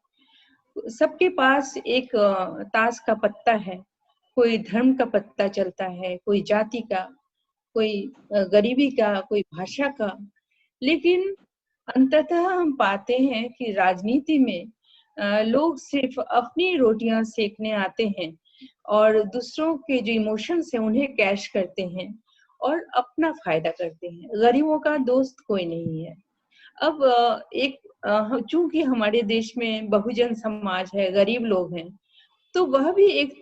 सबके पास एक ताश का पत्ता है, कोई धर्म का पत्ता चलता है, कोई जाति का, कोई गरीबी का, कोई भाषा का। लेकिन अंततः हम पाते हैं कि राजनीति में लोग सिर्फ अपनी रोटियां सेकने आते हैं और दूसरों के जो इमोशंस हैं उन्हें कैश करते हैं और अपना फायदा करते हैं। गरीबों का दोस्त कोई नहीं है। अब चूंकि हमारे देश में बहुजन समाज है, गरीब लोग हैं, तो वह भी एक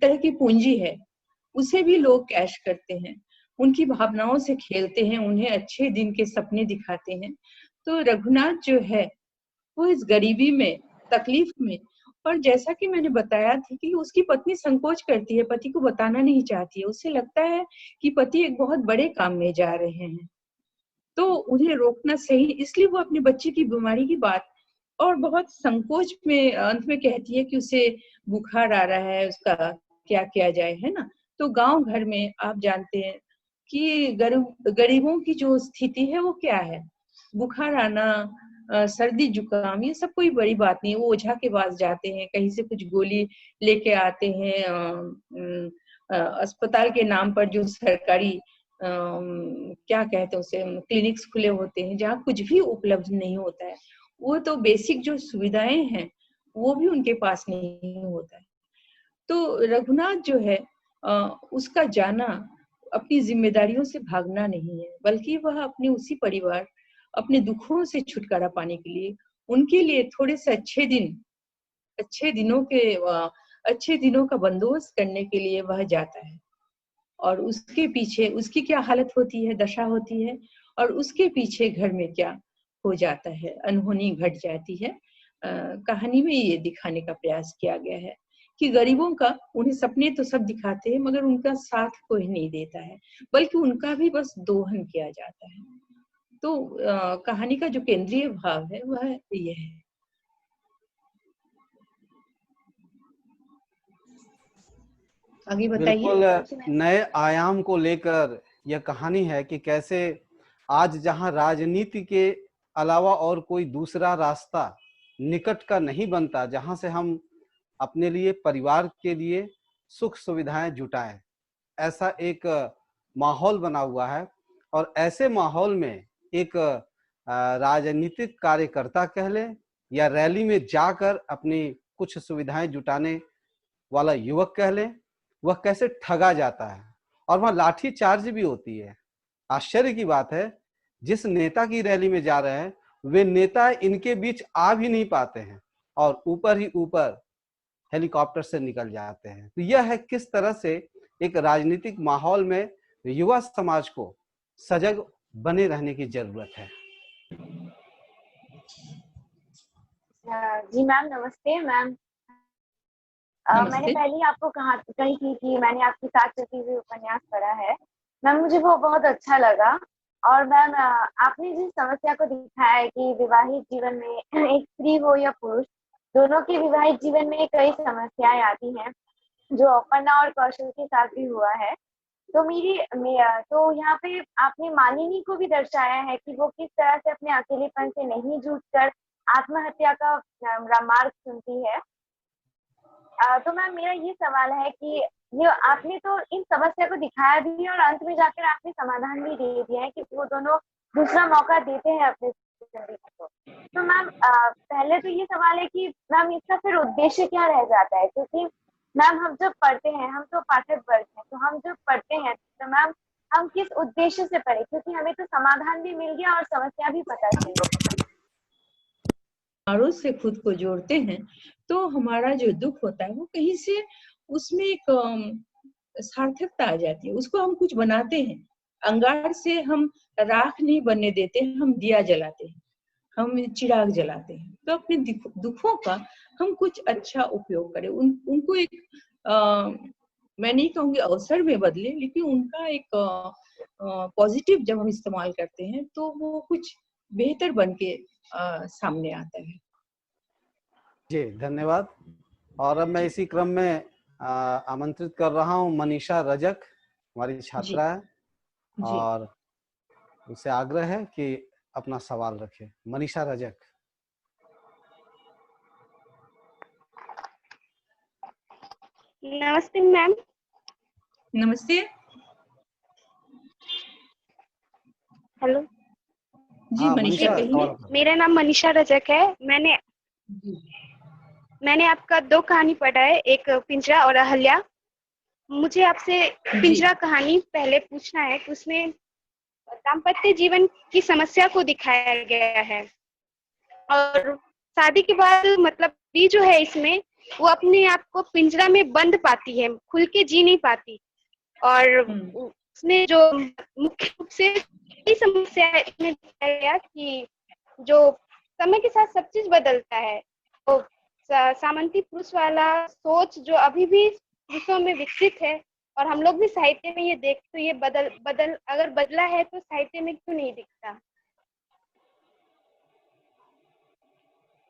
तरह की पूंजी है, उसे भी लोग कैश करते हैं, उनकी भावनाओं से खेलते हैं, उन्हें अच्छे दिन के सपने दिखाते हैं। तो रघुनाथ जो है वो इस गरीबी में, तकलीफ में, और जैसा कि मैंने बताया था कि उसकी पत्नी संकोच करती है, पति को बताना नहीं चाहती है। उसे लगता है कि पति एक बहुत बड़े काम में जा रहे हैं, तो उन्हें रोकना सही, इसलिए वो अपने बच्चे की बीमारी की बात और बहुत संकोच में अंत में कहती है कि उसे बुखार आ रहा है, उसका क्या किया जाए, है ना। तो गांव घर में आप जानते हैं कि गरीबों की जो स्थिति है वो क्या है, बुखार आना, सर्दी जुकाम, ये सब कोई बड़ी बात नहीं। वो ओझा के पास जाते हैं, कहीं से कुछ गोली लेके आते हैं। अस्पताल के नाम पर जो सरकारी क्या कहते हैं उसे, क्लिनिक्स खुले होते हैं जहाँ कुछ भी उपलब्ध नहीं होता है। वो तो बेसिक जो सुविधाएं हैं वो भी उनके पास नहीं होता है। तो रघुनाथ जो है उसका जाना अपनी जिम्मेदारियों से भागना नहीं है, बल्कि वह अपने उसी परिवार, अपने दुखों से छुटकारा पाने के लिए, उनके लिए थोड़े से अच्छे दिनों का बंदोबस्त करने के लिए वह जाता है। और उसके पीछे उसकी क्या हालत होती है, दशा होती है, और उसके पीछे घर में क्या हो जाता है, अनहोनी घट जाती है। कहानी में ये दिखाने का प्रयास किया गया है कि गरीबों का, उन्हें सपने तो सब दिखाते हैं मगर उनका साथ कोई नहीं देता है, बल्कि उनका भी बस दोहन किया जाता है। तो कहानी का जो केंद्रीय भाव है वह यह है। आगे बताइए। बिल्कुल नए आयाम को लेकर यह कहानी है कि कैसे आज जहां राजनीति के अलावा और कोई दूसरा रास्ता निकट का नहीं बनता, जहां से हम अपने लिए, परिवार के लिए सुख सुविधाएं जुटाएं, ऐसा एक माहौल बना हुआ है। और ऐसे माहौल में एक राजनीतिक कार्यकर्ता कह लें या रैली में जाकर अपनी कुछ सुविधाएं जुटाने वाला युवक कह लें, वह कैसे ठगा जाता है और वहां लाठी चार्ज भी होती है। आश्चर्य की बात है, जिस नेता की रैली में जा रहे हैं वे नेता इनके बीच आ भी नहीं पाते हैं और ऊपर ही ऊपर हेलीकॉप्टर से निकल जाते हैं। तो यह है किस तरह से एक राजनीतिक माहौल में युवा समाज को सजग बने रहने की जरूरत है। जी मैम, नमस्ते मैम। मैंने पहले ही आपको कही थी कि मैंने आपकी साथ चलती हुई उपन्यास पढ़ा है मैम, मुझे वो बहुत अच्छा लगा। और मैम आपने जिस समस्या को दिखाया है कि विवाहित जीवन में एक स्त्री हो या पुरुष, दोनों के विवाहित जीवन में कई समस्याएं आती हैं, जो अपर्णा और कौशल के साथ भी हुआ है। तो तो यहाँ पे आपने मालिनी को भी दर्शाया है कि वो किस तरह से अपने अकेलेपन से नहीं जूझकर आत्महत्या का मार्ग चुनती है। तो मैम मेरा ये सवाल है कि ये आपने तो इन समस्या को दिखाया भी और अंत में जाकर आपने समाधान भी दे दिया है कि वो दोनों दूसरा मौका देते हैं अपने जिंदगी को। तो मैम पहले तो ये सवाल है कि मैम इसका फिर उद्देश्य क्या रह जाता है? क्योंकि मैम हम जब पढ़ते हैं, हम तो पाठक वर्ग हैं, तो हम जब पढ़ते हैं तो मैम हम किस उद्देश्य से पढ़े? क्योंकि हमें तो समाधान भी मिल गया और समस्या भी पता चल गई। से खुद को जोड़ते हैं तो हमारा जो दुख होता है वो कहीं से उसमें एक सार्थकता आ जाती है, उसको हम कुछ बनाते हैं। अंगार से हम राख नहीं बनने देते, हम दिया जलाते हैं, हम चिराग जलाते हैं। तो अपने दुखों का हम कुछ अच्छा उपयोग करें, उनको एक मैं नहीं कहूँगी अवसर में बदले, लेकिन उनका एक पॉजिटिव जब हम इस्तेमाल करते हैं तो वो कुछ बेहतर बन के सामने आता है। जी धन्यवाद। और अब मैं इसी क्रम में आमंत्रित कर रहा हूँ मनीषा रजक, हमारी छात्रा है, और उनसे आग्रह है कि अपना सवाल रखे। मनीषा रजक। नमस्ते मैम। नमस्ते। हेलो जी मनीषा, मेरा नाम मनीषा रजक है। मैंने आपका 2 कहानी पढ़ा है, एक पिंजरा और अहल्या। मुझे आपसे पिंजरा कहानी पहले पूछना है कि उसमें दाम्पत्य जीवन की समस्या को दिखाया गया है और शादी के बाद मतलब भी जो है इसमें वो अपने आप को पिंजरा में बंद पाती है, खुल के जी नहीं पाती। और उसने जो मुख्य रूप से समस्या है इसमें दिखाया गया कि जो समय के साथ सब चीज बदलता है, तो सामंती पुरुष वाला सोच जो अभी भी पुरुषों में विकसित है और हम लोग भी साहित्य में ये देखते, तो ये बदल अगर बदला है तो साहित्य में क्यों नहीं दिखता?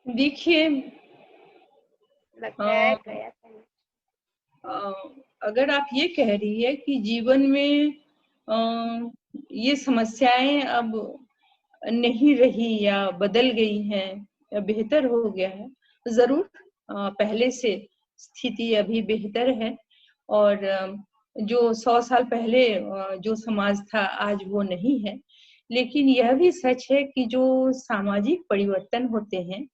देखिए, अगर आप ये कह रही है कि जीवन में ये समस्याएं अब नहीं रही या बदल गई हैं या बेहतर हो गया है, जरूर पहले से स्थिति अभी बेहतर है। और जो 100 साल पहले जो समाज था आज वो नहीं है। लेकिन यह भी सच है कि जो सामाजिक परिवर्तन होते हैं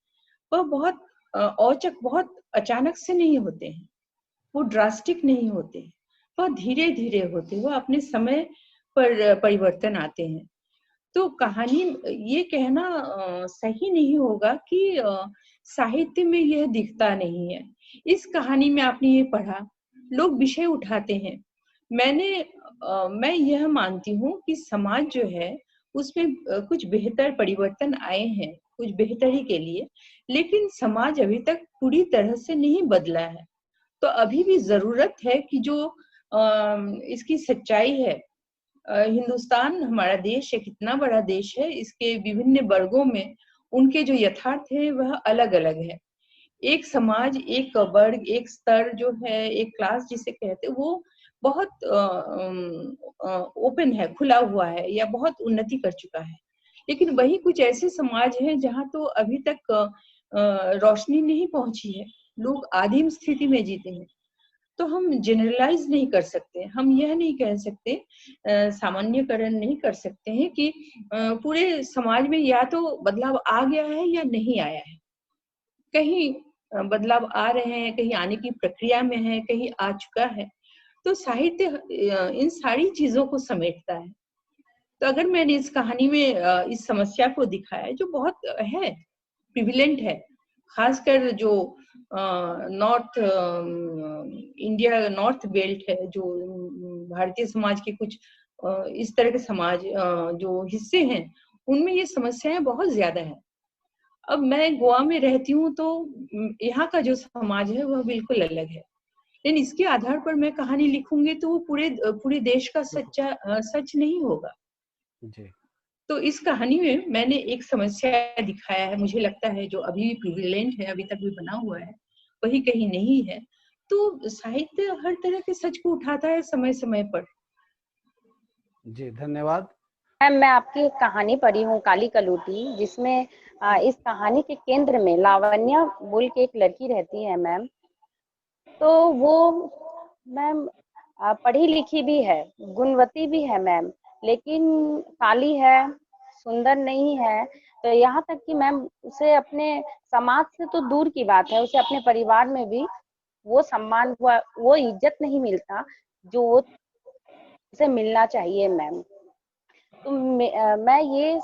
वह बहुत औचक, बहुत अचानक से नहीं होते हैं, वो ड्रास्टिक नहीं होते, वह धीरे धीरे होते, वो अपने समय पर परिवर्तन आते हैं। तो कहानी ये कहना सही नहीं होगा कि साहित्य में यह दिखता नहीं है। इस कहानी में आपने ये पढ़ा, लोग विषय उठाते हैं। मैं यह मानती हूँ कि समाज जो है उसमें कुछ बेहतर परिवर्तन आए हैं, कुछ बेहतरी के लिए, लेकिन समाज अभी तक पूरी तरह से नहीं बदला है। तो अभी भी जरूरत है कि जो इसकी सच्चाई है, हिंदुस्तान हमारा देश एक इतना बड़ा देश है, इसके विभिन्न वर्गों में उनके जो यथार्थ है वह अलग अलग है। एक समाज, एक वर्ग, एक स्तर जो है, एक क्लास जिसे कहते हैं, वो बहुत ओपन है, खुला हुआ है या बहुत उन्नति कर चुका है। लेकिन वही कुछ ऐसे समाज हैं जहाँ तो अभी तक रोशनी नहीं पहुंची है, लोग आदिम स्थिति में जीते हैं। तो हम जनरलाइज नहीं कर सकते, हम यह नहीं कह सकते, सामान्यकरण नहीं कर सकते हैं कि पूरे समाज में या तो बदलाव आ गया है या नहीं आया है। कहीं बदलाव आ रहे हैं, कहीं आने की प्रक्रिया में है, कहीं आ चुका है। तो साहित्य इन सारी चीजों को समेटता है। तो अगर मैंने इस कहानी में इस समस्या को दिखाया जो बहुत है, प्रिविलेंट है, खासकर जो नॉर्थ इंडिया, नॉर्थ बेल्ट है, जो भारतीय समाज के कुछ इस तरह के समाज जो हिस्से हैं, उनमें ये समस्याएं बहुत ज्यादा है। अब मैं गोवा में रहती हूँ, तो यहाँ का जो समाज है वह बिल्कुल अलग है, लेकिन इसके आधार पर मैं कहानी लिखूंगी तो वो पूरे देश का सच नहीं होगा जी। तो इस कहानी में मैंने एक समस्या दिखाया है, मुझे लगता है जो अभी भी प्रिविलेंट है, अभी तक भी बना हुआ है, वही कहीं नहीं है। तो साहित्य हर तरह के सच को उठाता है समय समय पर। जी धन्यवाद। मैम, मैं आपकी एक कहानी पढ़ी हूँ, काली कलूटी, जिसमें इस कहानी के केंद्र में लावण्या बोल के एक लड़की रहती है मैम। तो वो मैम पढ़ी लिखी भी है, गुणवती भी है मैम, लेकिन काली है, सुंदर नहीं है। तो यहाँ तक कि मैम उसे अपने समाज से तो दूर की बात है, उसे अपने परिवार में भी वो सम्मान, वो इज्जत नहीं मिलता जो वो उसे मिलना चाहिए मैम। तो मैं ये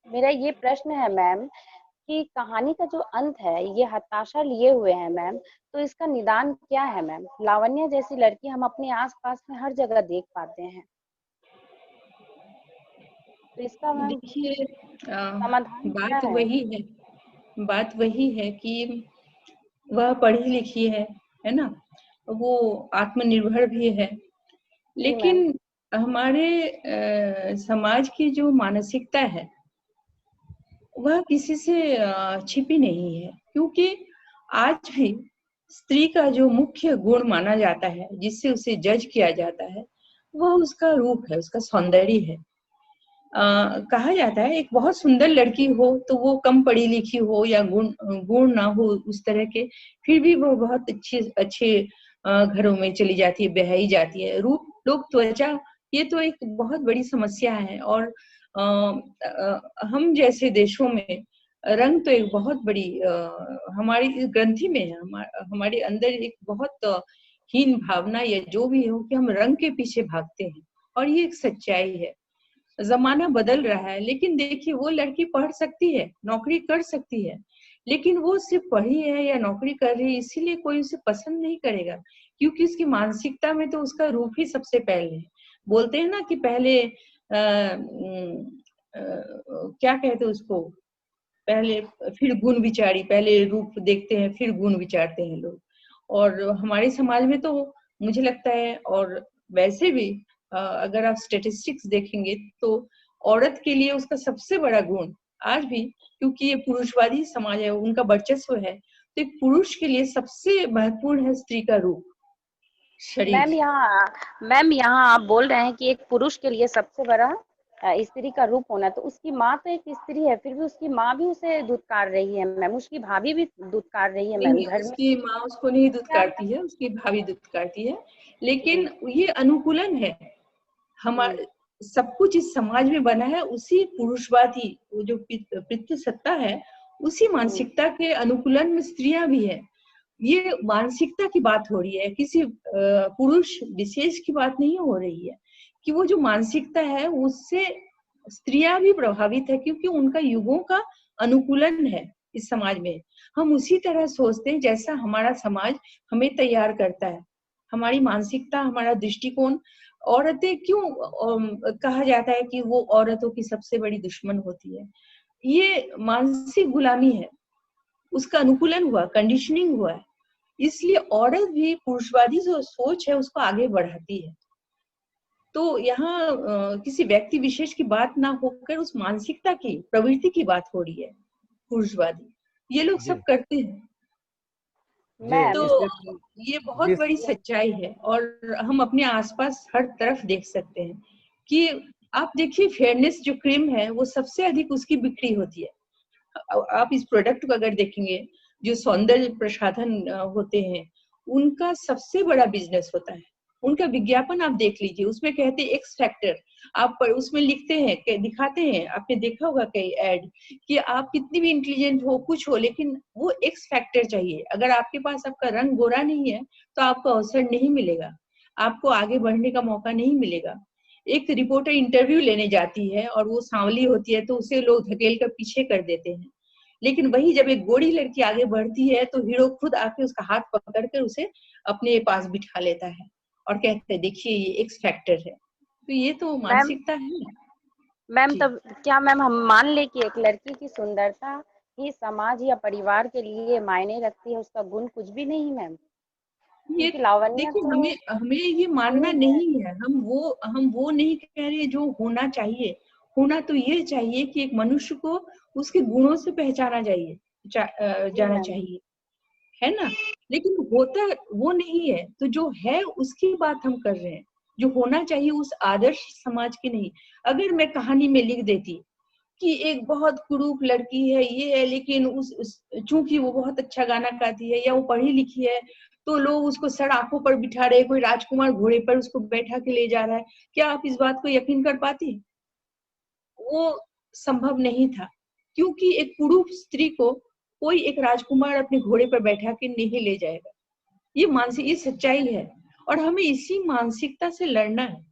मेरा ये प्रश्न है मैम कि कहानी का जो अंत है ये हताशा लिए हुए है मैम, तो इसका निदान क्या है मैम? लावण्या जैसी लड़की हम अपने आसपास में हर जगह देख पाते हैं, तो इसका मैम देखिए, समाधान क्या है? बात वही है कि वह पढ़ी लिखी है ना, वो आत्मनिर्भर भी है, लेकिन हमारे समाज की जो मानसिकता है वह किसी से छिपी नहीं है, क्योंकि आज भी स्त्री का जो मुख्य गुण माना जाता है, जिससे उसे जज किया जाता है, वह उसका रूप है, उसका सौंदर्य है। कहा जाता है एक बहुत सुंदर लड़की हो तो वो कम पढ़ी लिखी हो या गुण ना हो उस तरह के, फिर भी वो बहुत अच्छे घरों में चली जाती है, ब्याही जाती है। रूप, लोग, त्वचा, ये तो एक बहुत बड़ी समस्या है। और हम जैसे देशों में रंग तो एक बहुत बड़ी हमारी ग्रंथि में है, हमारे अंदर एक बहुत हीन भावना या जो भी हो कि हम रंग के पीछे भागते हैं, और ये एक सच्चाई है। जमाना बदल रहा है, लेकिन देखिए वो लड़की पढ़ सकती है, नौकरी कर सकती है, लेकिन वो सिर्फ पढ़ी है या नौकरी कर रही है इसीलिए कोई उसे पसंद नहीं करेगा, क्योंकि उसकी मानसिकता में तो उसका रूप ही सबसे पहले है। बोलते हैं ना कि पहले क्या कहते हैं उसको, पहले फिर गुण विचारी, पहले रूप देखते हैं फिर गुण विचारते हैं लोग। और हमारे समाज में तो मुझे लगता है, और वैसे भी अगर आप स्टेटिस्टिक्स देखेंगे तो औरत के लिए उसका सबसे बड़ा गुण आज भी, क्योंकि ये पुरुषवादी समाज है, उनका वर्चस्व है, तो एक पुरुष के लिए सबसे महत्वपूर्ण है स्त्री का रूप, शरीर। मैम यहाँ आप बोल रहे हैं कि एक पुरुष के लिए सबसे बड़ा स्त्री का रूप होना, तो उसकी माँ तो एक स्त्री है, फिर भी उसकी माँ भी उसे दुत्कार रही है मैम, उसकी भाभी भी दुत्कार रही है मैम घर में। उसकी माँ उसको नहीं दुत्कारती है, उसकी भाभी दुत्कारती है, लेकिन ये अनुकूलन है। हमारे सब कुछ इस समाज में बना है उसी पुरुषवादी, वो जो पितृसत्ता है, उसी मानसिकता के अनुकूलन में स्त्रियां भी है। ये मानसिकता की बात हो रही है, किसी पुरुष विशेष की बात नहीं हो रही है, कि वो जो मानसिकता है उससे स्त्रियां भी प्रभावित है, क्योंकि उनका युगों का अनुकूलन है इस समाज में। हम उसी तरह सोचते हैं जैसा हमारा समाज हमें तैयार करता है। हमारी मानसिकता, हमारा दृष्टिकोण, औरतें क्यों कहा जाता है कि वो औरतों की सबसे बड़ी दुश्मन होती है, ये मानसिक गुलामी है, उसका अनुकूलन हुआ, कंडीशनिंग हुआ है, इसलिए औरत भी पुरुषवादी जो सोच है उसको आगे बढ़ाती है। तो यहाँ किसी व्यक्ति विशेष की बात ना होकर उस मानसिकता की, प्रवृत्ति की बात हो रही है, पुरुषवादी। ये लोग सब करते हैं। मैम तो ये बहुत बड़ी सच्चाई है और हम अपने आसपास हर तरफ देख सकते हैं कि आप देखिए फेयरनेस जो क्रीम है वो सबसे अधिक उसकी बिक्री होती है। आप इस प्रोडक्ट को अगर देखेंगे, जो सौंदर्य प्रसाधन होते हैं उनका सबसे बड़ा बिजनेस होता है। उनका विज्ञापन आप देख लीजिए, उसमें कहते हैं एक्स फैक्टर, आप उसमें लिखते हैं, दिखाते हैं, आपने देखा होगा कई ऐड कि आप कितनी भी इंटेलिजेंट हो, कुछ हो, लेकिन वो एक्स फैक्टर चाहिए। अगर आपके पास आपका रंग गोरा नहीं है तो आपको अवसर नहीं मिलेगा, आपको आगे बढ़ने का मौका नहीं मिलेगा। एक रिपोर्टर इंटरव्यू लेने जाती है और वो सांवली होती है तो उसे लोग धकेल कर पीछे कर देते हैं, लेकिन वही जब एक गोरी लड़की आगे बढ़ती है तो हीरो खुद आके उसका हाथ पकड़ कर उसे अपने पास बिठा लेता है और कहते हैं देखिए ये एक्स फैक्टर है। तो ये तो मानसिकता है मैम। तब क्या मैम हम मान ले कि एक लड़की की सुंदरता ही समाज या परिवार के लिए मायने रखती है, उसका गुण कुछ भी नहीं मैम? ये देखिए, हमें ये मानना नहीं है, हम वो नहीं कह रहे जो होना चाहिए। होना तो ये चाहिए कि एक मनुष्य को उसके गुणों से पहचाना जाना चाहिए, है ना? लेकिन होता वो नहीं है, तो जो है उसकी बात हम कर रहे हैं। जो होना चाहिए उस आदर्श समाज की नहीं। अगर मैं कहानी में लिख देती कि एक बहुत कुरूप लड़की है, ये है, लेकिन चूंकि वो बहुत अच्छा गाना गाती है या वो पढ़ी लिखी है तो लोग उसको सर आंखों पर बिठा रहे, कोई राजकुमार घोड़े पर उसको बैठा के ले जा रहा है, क्या आप इस बात को यकीन कर पाती? वो संभव नहीं था, क्योंकि एक कुरूप स्त्री को कोई एक राजकुमार अपने घोड़े पर बैठा के नहीं ले जाएगा। ये सच्चाई है और हमें इसी मानसिकता से लड़ना है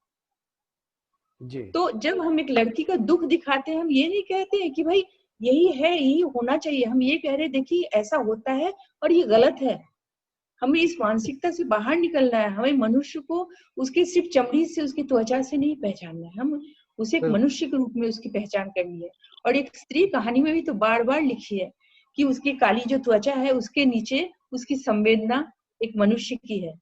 जी। तो जब हम एक लड़की का दुख दिखाते हैं, हम ये नहीं कहते हैं कि भाई यही है, यही होना चाहिए, हम ये कह रहे देखिए ऐसा होता है और ये गलत है। हमें इस मानसिकता से बाहर निकलना है। हमें मनुष्य को उसके सिर्फ चमड़ी से, उसकी त्वचा से नहीं पहचानना है, हम उसे एक मनुष्य के रूप में उसकी पहचान करनी है। और एक स्त्री कहानी में भी तो बार बार लिखी है कि उसकी काली जो त्वचा है उसके नीचे उसकी संवेदना एक मनुष्य की है।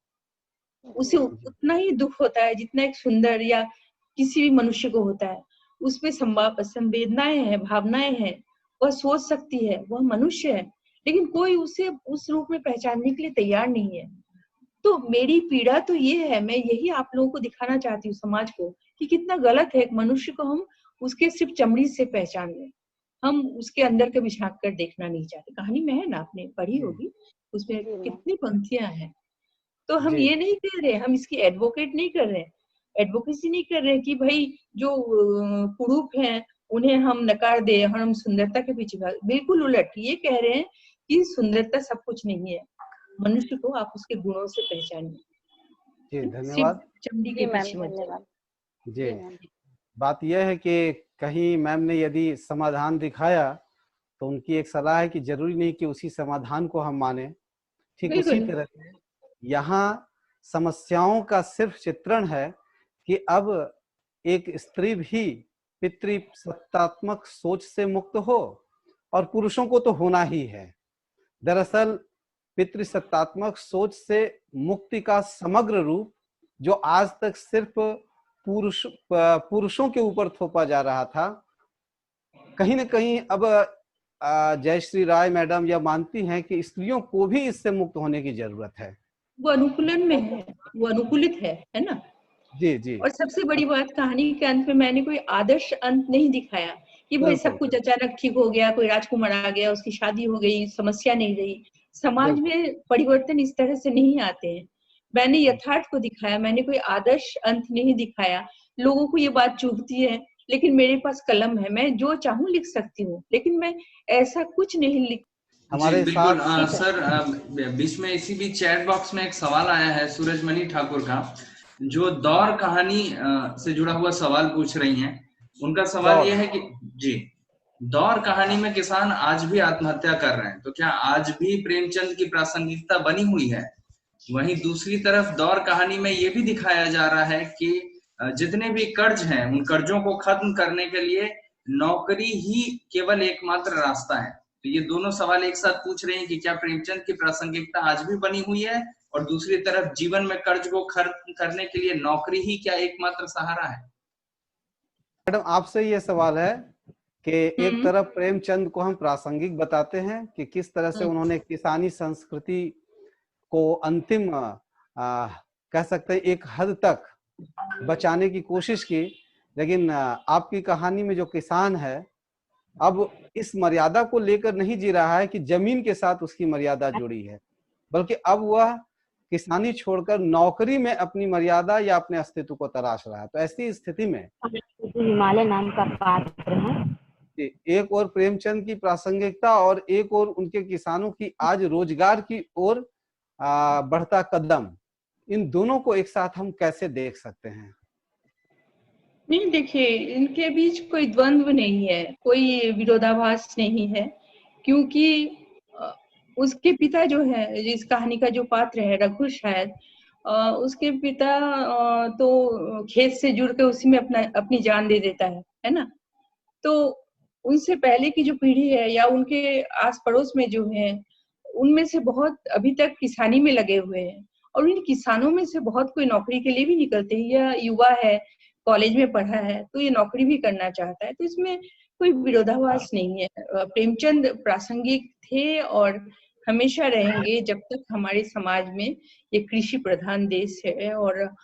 उसे उतना ही दुख होता है जितना एक सुंदर या किसी भी मनुष्य को होता है। उसमें संवेदनाएं हैं, भावनाएं हैं, वह सोच सकती है, वह मनुष्य है, लेकिन कोई उसे उस रूप में पहचानने के लिए तैयार नहीं है। तो मेरी पीड़ा तो ये है, मैं यही आप लोगों को दिखाना चाहती हूँ समाज को कि कितना गलत है एक मनुष्य को हम उसके सिर्फ चमड़ी से पहचान लें, हम उसके अंदर कभी झांक कर देखना नहीं चाहते। कहानी में है ना, आपने पढ़ी होगी, उसमें कितनी पंक्तियां हैं। तो हम ये नहीं कह रहे, हम इसकी एडवोकेट नहीं कर रहे, एडवोकेसी नहीं कर रहे कि भाई जो कुरूप हैं उन्हें हम नकार दे और हम सुंदरता के पीछे भाग। बिल्कुल उलट, ये कह रहे हैं कि सुंदरता सब कुछ नहीं है, मनुष्य को आप उसके गुणों से पहचानिए। जी धन्यवाद। चमड़ी के पीछे मत जी, बात यह है कि कहीं मैम ने यदि समाधान दिखाया तो उनकी एक सलाह है कि जरूरी नहीं कि उसी समाधान को हम माने। ठीक उसी तरह से यहाँ समस्याओं का सिर्फ चित्रण है कि अब एक स्त्री भी पितृसत्तात्मक सोच से मुक्त हो, और पुरुषों को तो होना ही है। दरअसल पितृसत्तात्मक सोच से मुक्ति का समग्र रूप जो आज तक सिर्फ पुरुषों के ऊपर थोपा जा रहा था, कहीं न कहीं अब जयश्री राय मैडम यह मानती हैं कि स्त्रियों को भी इससे मुक्त होने की जरूरत है। वो अनुकूलन में है, वो अनुकूलित है ना? जी जी। और सबसे बड़ी बात, कहानी के अंत में मैंने कोई आदर्श अंत नहीं दिखाया कि भाई सब कुछ अचानक ठीक हो गया, कोई राजकुमार आ गया, उसकी शादी हो गई, समस्या नहीं रही। समाज में परिवर्तन इस तरह से नहीं आते हैं। मैंने यथार्थ को दिखाया, मैंने कोई आदर्श अंत नहीं दिखाया। लोगों को ये बात चुभती है, लेकिन मेरे पास कलम है, मैं जो चाहूं लिख सकती हूँ, लेकिन मैं ऐसा कुछ नहीं लिख। हमारे बिल्कुल सर, बीच में इसी बीच चैट बॉक्स में एक सवाल आया है सूरजमणि ठाकुर का, जो दौर कहानी से जुड़ा हुआ सवाल पूछ रही हैं। उनका सवाल यह है कि जी, दौर कहानी में किसान आज भी आत्महत्या कर रहे हैं, तो क्या आज भी प्रेमचंद की प्रासंगिकता बनी हुई है? वहीं दूसरी तरफ दौर कहानी में ये भी दिखाया जा रहा है कि जितने भी कर्ज हैं उन कर्जों को खत्म करने के लिए नौकरी ही केवल एकमात्र रास्ता है। तो ये दोनों सवाल एक साथ पूछ रहे हैं कि क्या प्रेमचंद की प्रासंगिकता आज भी बनी हुई है, और दूसरी तरफ जीवन में कर्ज को खत्म करने के लिए नौकरी ही क्या एकमात्र सहारा है? मैडम आपसे ये सवाल है कि एक तरफ प्रेमचंद को हम प्रासंगिक बताते हैं कि किस तरह से उन्होंने किसानी संस्कृति को अंतिम कह सकते हैं एक हद तक बचाने की कोशिश की, लेकिन आपकी कहानी में जो किसान है अब इस मर्यादा को लेकर नहीं जी रहा है कि जमीन के साथ उसकी मर्यादा जुड़ी है, बल्कि अब वह किसानी छोड़कर नौकरी में अपनी मर्यादा या अपने अस्तित्व को तलाश रहा है। तो ऐसी स्थिति में हिमालय नाम का पात्र है, एक और प्रेमचंद की प्रासंगिकता और एक और उनके किसानों की आज रोजगार की ओर बढ़ता कदम, इन दोनों को एक साथ हम कैसे देख सकते हैं? नहीं, देखिए, इनके बीच कोई द्वंद्व नहीं है, कोई विरोधाभास नहीं है, क्योंकि उसके पिता जो है, इस कहानी का जो पात्र है रघु, शायद उसके पिता तो खेत से जुड़ के उसी में अपनी जान दे देता है ना। तो उनसे पहले की जो पीढ़ी है या उनके आस पड़ोस में जो है, उनमें से बहुत अभी तक किसानी में लगे हुए हैं, और इन किसानों में से बहुत कोई नौकरी के लिए भी निकलते हैं, या युवा है, कॉलेज में पढ़ा है तो ये नौकरी भी करना चाहता है, तो इसमें कोई विरोधाभास नहीं है। प्रेमचंद प्रासंगिक थे और हमेशा रहेंगे जब तक हमारे समाज में ये कृषि प्रधान देश है, और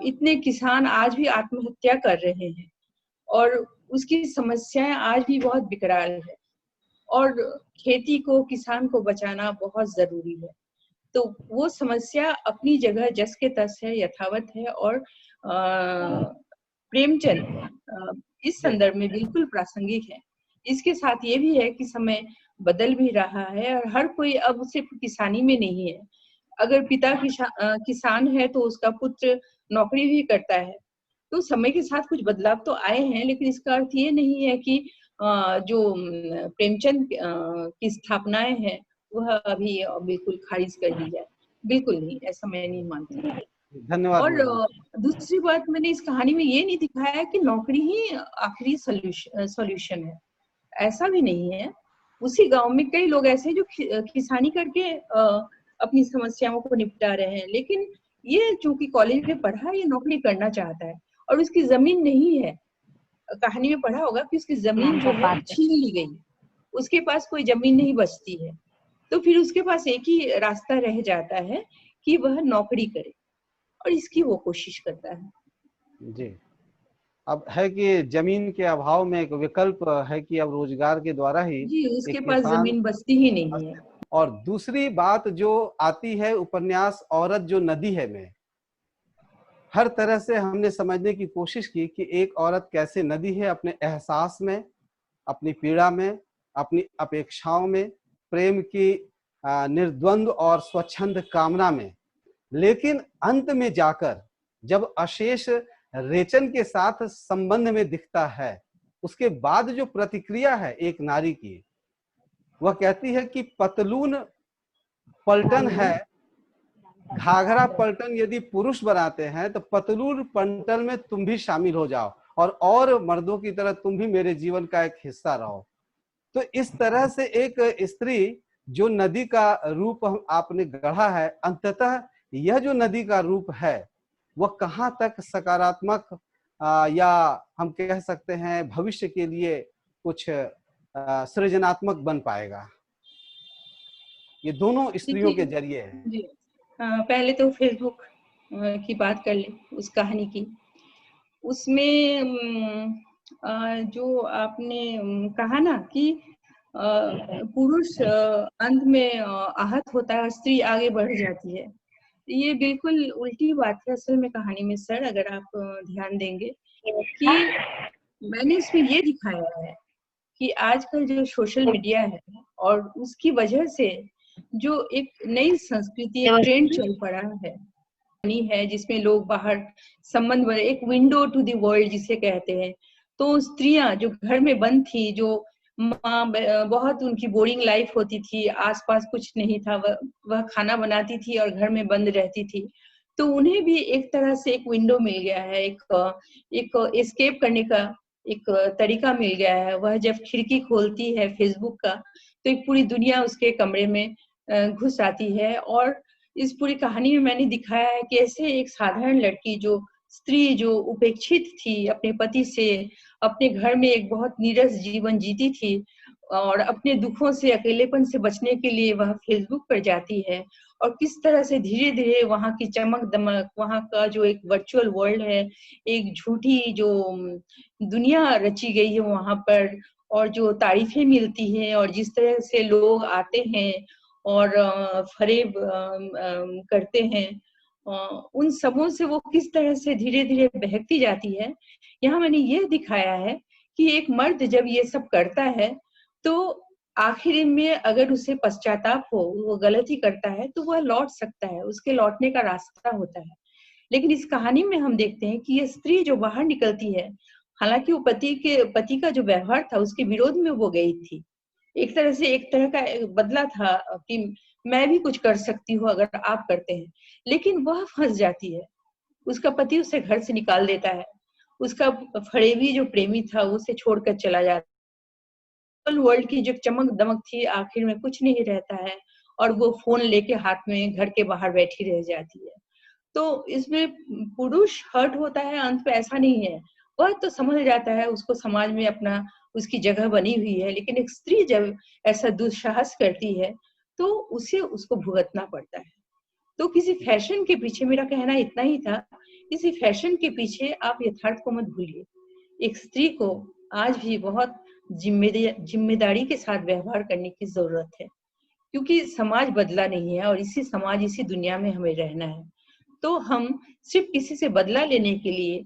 इतने किसान आज भी आत्महत्या कर रहे हैं और उसकी समस्याएं आज भी बहुत विकराल है, और खेती को, किसान को बचाना बहुत जरूरी है। तो वो समस्या अपनी जगह जस के तस है, यथावत है, और प्रेमचंद इस संदर्भ में बिल्कुल प्रासंगिक है। इसके साथ ये भी है कि समय बदल भी रहा है और हर कोई अब सिर्फ किसानी में नहीं है। अगर पिता किसान है तो उसका पुत्र नौकरी भी करता है। तो समय के साथ कुछ बदलाव तो आए हैं, लेकिन इसका अर्थ ये नहीं है कि जो प्रेमचंद की स्थापनाएं हैं वह अभी बिल्कुल खारिज कर दी जाए, बिल्कुल नहीं, ऐसा मैं नहीं मानती। धन्यवाद। और दूसरी बात, मैंने इस कहानी में ये नहीं दिखाया कि नौकरी ही आखिरी सॉल्यूशन है, ऐसा भी नहीं है। उसी गांव में कई लोग ऐसे जो किसानी करके अपनी समस्याओं को निपटा रहे हैं, लेकिन ये चूंकि कॉलेज में पढ़ा, ये नौकरी करना चाहता है और उसकी जमीन नहीं है। कहानी में पढ़ा होगा कि उसकी जमीन जो है छीन ली गई, उसके पास कोई जमीन नहीं बचती है, तो फिर उसके पास एक ही रास्ता रह जाता है कि वह नौकरी करे, और इसकी वो कोशिश करता है। जी, अब है कि जमीन के अभाव में एक विकल्प है कि अब रोजगार के द्वारा ही जी, उसके पास जमीन बचती ही नहीं है। और दूसरी बात जो आती है उपन्यास औरत जो नदी है में, हर तरह से हमने समझने की कोशिश की कि एक औरत कैसे नदी है, अपने एहसास में, अपनी पीड़ा में, अपनी अपेक्षाओं में, प्रेम की निर्द्वंद्व और स्वच्छंद कामना में, लेकिन अंत में जाकर जब अशेष रेचन के साथ संबंध में दिखता है, उसके बाद जो प्रतिक्रिया है एक नारी की, वह कहती है कि पतलून पलटन है, घाघरा पलटन यदि पुरुष बनाते हैं तो पतलून पलटन में तुम भी शामिल हो जाओ और मर्दों की तरह तुम भी मेरे जीवन का एक हिस्सा रहो। तो इस तरह से एक स्त्री जो नदी का रूप आपने गढ़ा है, अंततः यह जो नदी का रूप है वह कहाँ तक सकारात्मक या हम कह सकते हैं भविष्य के लिए कुछ सृजनात्मक बन पाएगा, ये दोनों स्त्रियों के जरिए है। पहले तो फेसबुक की बात कर ले, उस कहानी की, उसमें जो आपने कहा ना कि पुरुष अंत में आहत होता है और स्त्री आगे बढ़ जाती है, ये बिल्कुल उल्टी बात है असल में कहानी में सर। अगर आप ध्यान देंगे कि मैंने इसमें ये दिखाया है कि आजकल जो सोशल मीडिया है और उसकी वजह से जो एक नई संस्कृति, एक ट्रेंड चल पड़ा है जिसमें लोग बाहर संबंध, एक विंडो टू द वर्ल्ड जिसे कहते हैं। तो स्त्रियां जो घर में बंद थी, जो माँ, बहुत उनकी बोरिंग लाइफ होती थी, आसपास कुछ नहीं था, वह खाना बनाती थी और घर में बंद रहती थी, तो उन्हें भी एक तरह से एक विंडो मिल गया है, एक एस्केप करने का एक तरीका मिल गया है। वह जब खिड़की खोलती है फेसबुक का तो एक पूरी दुनिया उसके कमरे में घुस आती है। और इस पूरी कहानी में मैंने दिखाया है कि ऐसे एक साधारण लड़की जो स्त्री जो उपेक्षित थी अपने पति से, अपने घर में एक बहुत नीरस जीवन जीती थी और अपने दुखों से, अकेलेपन से बचने के लिए वह फेसबुक पर जाती है और किस तरह से धीरे धीरे वहाँ की चमक दमक, वहाँ का जो एक वर्चुअल वर्ल्ड है, एक झूठी जो दुनिया रची गई है वहाँ पर, और जो तारीफें मिलती हैं और जिस तरह से लोग आते हैं और फरेब करते हैं, उन सबों से वो किस तरह से धीरे धीरे बहकती जाती है। यहाँ मैंने ये दिखाया है कि एक मर्द जब ये सब करता है तो आखिर में अगर उसे पश्चाताप हो, वो गलत ही करता है, तो वह लौट सकता है, उसके लौटने का रास्ता होता है। लेकिन इस कहानी में हम देखते हैं कि ये स्त्री जो बाहर निकलती है, हालांकि वो पति का जो व्यवहार था उसके विरोध में वो गई थी, एक तरह का बदला था कि मैं भी कुछ कर सकती हूँ अगर आप करते हैं, लेकिन वह फंस जाती है। उसका पति उसे घर से निकाल देता है, उसका फरेबी जो प्रेमी था उसे छोड़कर चला जाता है। वर्ल्ड की जो चमक दमक थी आखिर में कुछ नहीं रहता है और वो फोन लेके हाथ में घर के बाहर बैठी रह जाती है। तो इसमें पुरुष हर्ट होता है, अंत पे ऐसा नहीं है, वह तो समझ जाता है, उसको समाज में अपना उसकी जगह बनी हुई है, लेकिन एक स्त्री जब ऐसा दुस्साहस करती है तो उसको भुगतना पड़ता है। तो किसी फैशन के पीछे, मेरा कहना इतना ही था, किसी फैशन के पीछे आप यथार्थ को मत भूलिए। एक स्त्री को आज भी बहुत जिम्मेदारी के साथ व्यवहार करने की जरूरत है, क्योंकि समाज बदला नहीं है और इसी समाज, इसी दुनिया में हमें रहना है। तो हम सिर्फ किसी से बदला लेने के लिए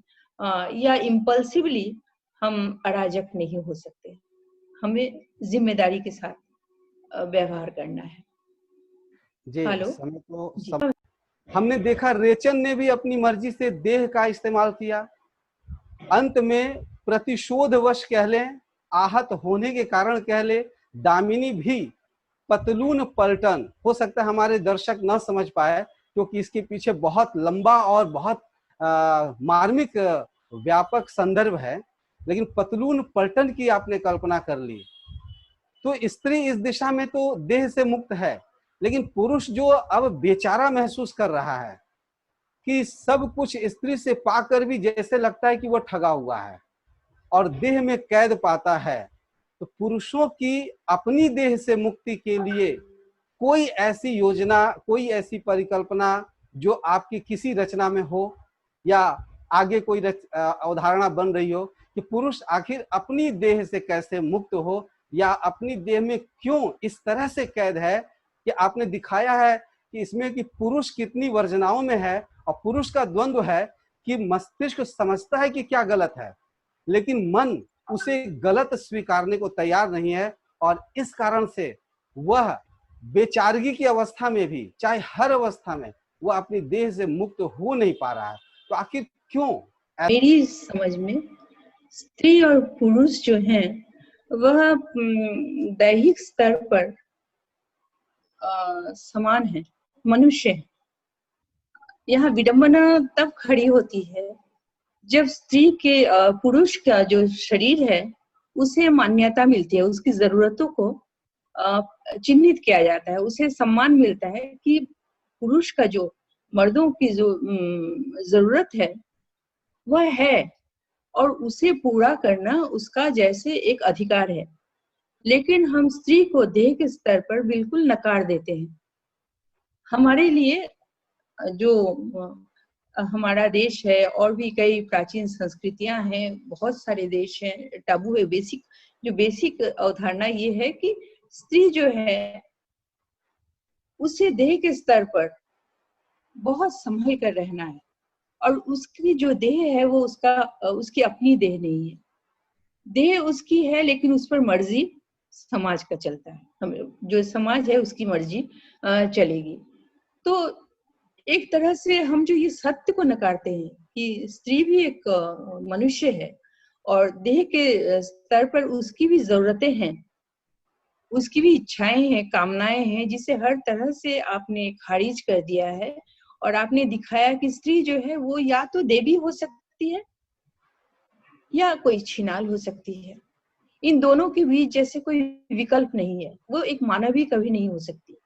या इम्पल्सिवली हम अराजक नहीं हो सकते, हमें जिम्मेदारी के साथ व्यवहार करना है। जी, हेलो, हमने देखा रेचन ने भी अपनी मर्जी से देह का इस्तेमाल किया, अंत में प्रतिशोधवश कह लें, आहत होने के कारण कह ले, दामिनी भी पतलून पलटन, हो सकता है हमारे दर्शक न समझ पाए क्योंकि इसके पीछे बहुत लंबा और बहुत मार्मिक व्यापक संदर्भ है, लेकिन पतलून पलटन की आपने कल्पना कर ली तो स्त्री इस दिशा में तो देह से मुक्त है, लेकिन पुरुष जो अब बेचारा महसूस कर रहा है कि सब कुछ स्त्री से पाकर भी जैसे लगता है कि वह ठगा हुआ है और देह में कैद पाता है, तो पुरुषों की अपनी देह से मुक्ति के लिए कोई ऐसी योजना, कोई ऐसी परिकल्पना जो आपकी किसी रचना में हो या आगे कोई अवधारणा बन रही हो कि पुरुष आखिर अपनी देह से कैसे मुक्त हो, या अपनी देह में क्यों इस तरह से कैद है कि आपने दिखाया है कि इसमें कि पुरुष कितनी वर्जनाओं में है और पुरुष का द्वंद्व है कि मस्तिष्क समझता है कि क्या गलत है, लेकिन मन उसे गलत स्वीकारने को तैयार नहीं है और इस कारण से वह बेचारगी की अवस्था में भी, चाहे हर अवस्था में, वह अपनी देह से मुक्त हो नहीं पा रहा है। तो आखिर क्यों? मेरी समझ में स्त्री और पुरुष जो हैं वह दैहिक स्तर पर समान है, मनुष्य है। यहाँ विडंबना तब खड़ी होती है जब स्त्री के पुरुष का जो शरीर है उसे मान्यता मिलती है, उसकी जरूरतों को चिन्हित किया जाता है, उसे सम्मान मिलता है कि पुरुष का जो, मर्दों की जो जरूरत है वह है और उसे पूरा करना उसका जैसे एक अधिकार है। लेकिन हम स्त्री को देह के स्तर पर बिल्कुल नकार देते हैं। हमारे लिए जो हमारा देश है और भी कई प्राचीन संस्कृतियां हैं, बहुत सारे देश हैं, टाबू है, बेसिक अवधारणा ये है कि स्त्री जो है उसे देह के स्तर पर बहुत संभल कर रहना है और उसकी जो देह है वो उसकी अपनी देह नहीं है। देह उसकी है लेकिन उस पर मर्जी समाज का चलता है, जो समाज है उसकी मर्जी चलेगी। तो एक तरह से हम जो ये सत्य को नकारते हैं कि स्त्री भी एक मनुष्य है और देह के स्तर पर उसकी भी जरूरतें हैं, उसकी भी इच्छाएं हैं, कामनाएं हैं, जिसे हर तरह से आपने खारिज कर दिया है और आपने दिखाया कि स्त्री जो है वो या तो देवी हो सकती है या कोई छिनाल हो सकती है। इन दोनों के बीच जैसे कोई विकल्प नहीं है, वो एक मानवी कभी नहीं हो सकती।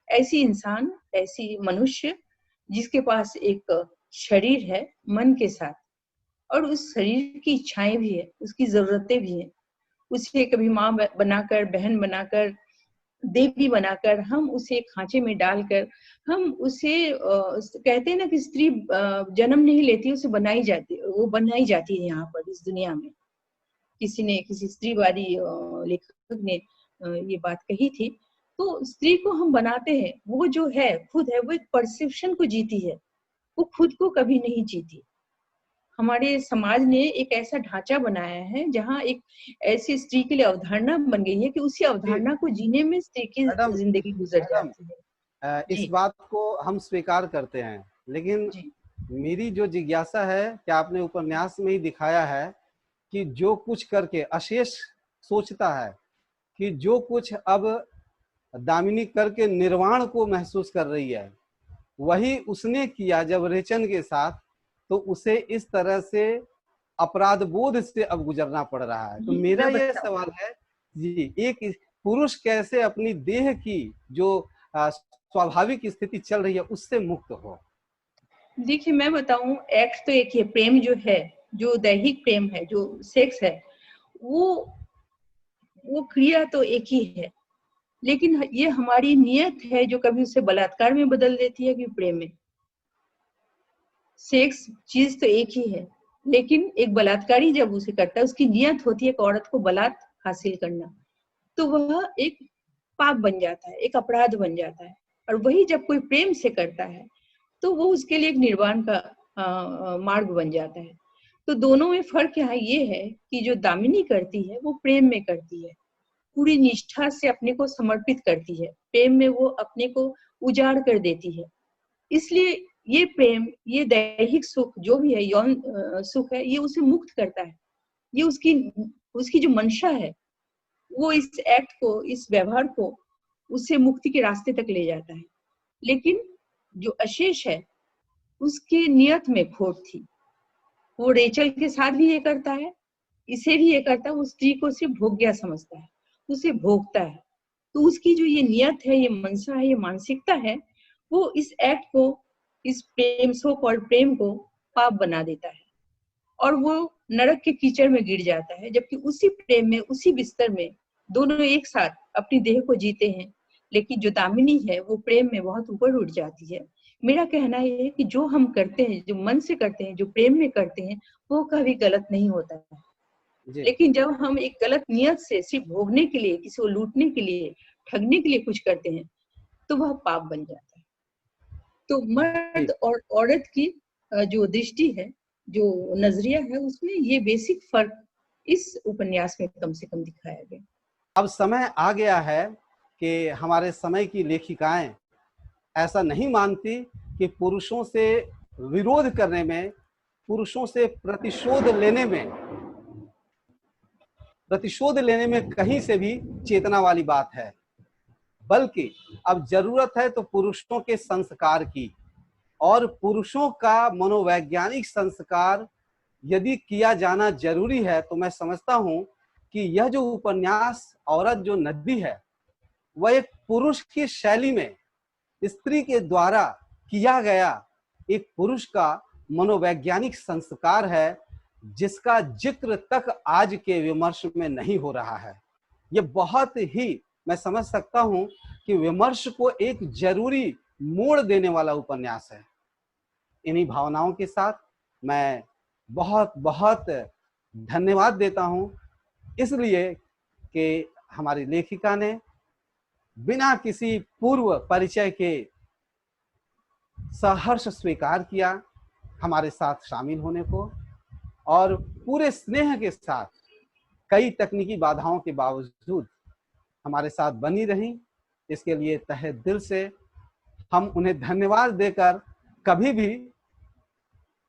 ऐसी इंसान, ऐसी मनुष्य जिसके पास एक शरीर है मन के साथ, और उस शरीर की इच्छाएं भी है, उसकी जरूरतें भी है। उसे कभी माँ बनाकर, बहन बनाकर, देवी बनाकर, हम उसे खांचे में डालकर, हम उसे कहते हैं ना कि स्त्री जन्म नहीं लेती, उसे बनाई जाती, वो बनाई जाती है यहाँ पर इस दुनिया में। किसी स्त्रीवादी लेखक ने ये बात कही थी। तो स्त्री को हम बनाते हैं, वो जो है खुद है, वो एक परसेप्शन को जीती है, वो खुद को कभी नहीं जीती। हमारे समाज ने एक ऐसा ढांचा बनाया है जहाँ एक ऐसी स्त्री के लिए अवधारणा बन गई है कि उसी अवधारणा को जीने में स्त्री की जिंदगी गुजर जाती है। इस बात को हम स्वीकार करते हैं, लेकिन मेरी जो जिज्ञासा है कि आपने उपन्यास में ही दिखाया है कि जो कुछ करके अशेष सोचता है कि जो कुछ अब दामिनी करके निर्वाण को महसूस कर रही है, वही उसने किया जब रेचन के साथ, तो उसे इस तरह से अपराध बोध से अब गुजरना पड़ रहा है। तो मेरा यह सवाल है जी, एक पुरुष कैसे अपनी देह की जो स्वाभाविक स्थिति चल रही है उससे मुक्त हो? देखिए मैं बताऊं, एक्ट तो एक ही है, प्रेम जो है, जो दैहिक प्रेम है, जो सेक्स है, वो क्रिया तो एक ही है, लेकिन ये हमारी नियत है जो कभी उसे बलात्कार में बदल देती है, कि प्रेम में। सेक्स चीज तो एक ही है, लेकिन एक बलात्कारी जब उसे करता है, उसकी नियत होती है एक औरत को बलात् हासिल करना, तो वह एक पाप बन जाता है, एक अपराध बन जाता है। और वही जब कोई प्रेम से करता है तो वो उसके लिए एक निर्वाण का मार्ग बन जाता है। तो दोनों में फर्क यहाँ ये है कि जो दामिनी करती है वो प्रेम में करती है, पूरी निष्ठा से अपने को समर्पित करती है, प्रेम में वो अपने को उजाड़ कर देती है। इसलिए ये प्रेम, ये दैहिक सुख जो भी है, यौन सुख है, ये उसे मुक्त करता है। ये उसकी जो मंशा है, वो इस एक्ट को, इस व्यवहार को उससे मुक्ति के रास्ते तक ले जाता है। लेकिन जो अशेष है, उसकी नियत में खोट थी। वो रेचल के साथ भी ये करता है, इसे भी ये करता है। वो स्त्री को सिर्फ भोग्या समझता है, उसे भोगता है। तो उसकी जो ये नियत है, ये मनसा है, ये मानसिकता है, वो इस एक्ट को, इस प्रेम, सो कॉल्ड प्रेम को पाप बना देता है, और वो नरक के कीचड़ में गिर जाता है। जबकि उसी प्रेम में, उसी बिस्तर में दोनों एक साथ अपनी देह को जीते हैं, लेकिन जो दामिनी है वो प्रेम में बहुत ऊपर उठ जाती है। मेरा कहना ये है कि जो हम करते हैं, जो मन से करते हैं, जो प्रेम में करते हैं, वो कभी गलत नहीं होता है। लेकिन जब हम एक गलत नियत से सिर्फ भोगने के लिए, किसी को लूटने के लिए, ठगने के लिए कुछ करते हैं, तो वह पाप बन जाता है। तो मर्द और औरत की जो दृष्टि है, जो नजरिया है, उसमें ये बेसिक फर्क इस उपन्यास में कम से कम दिखाया गया। अब समय आ गया है कि हमारे समय की लेखिकाएं ऐसा नहीं मानती कि पुरुषों से विरोध करने में, पुरुषों से प्रतिशोध लेने में कहीं से भी चेतना वाली बात है, बल्कि अब जरूरत है तो पुरुषों के संस्कार की, और पुरुषों का मनोवैज्ञानिक संस्कार यदि किया जाना जरूरी है, तो मैं समझता हूं कि यह जो उपन्यास औरत जो नदी है, वह एक पुरुष की शैली में स्त्री के द्वारा किया गया एक पुरुष का मनोवैज्ञानिक संस्कार है, जिसका जिक्र तक आज के विमर्श में नहीं हो रहा है। ये बहुत ही, मैं समझ सकता हूं कि विमर्श को एक जरूरी मोड़ देने वाला उपन्यास है। इन्हीं भावनाओं के साथ मैं बहुत बहुत धन्यवाद देता हूं, इसलिए कि हमारी लेखिका ने बिना किसी पूर्व परिचय के सहर्ष स्वीकार किया हमारे साथ शामिल होने को, और पूरे स्नेह के साथ कई तकनीकी बाधाओं के बावजूद हमारे साथ बनी रही। इसके लिए तहे दिल से हम उन्हें धन्यवाद देकर कभी भी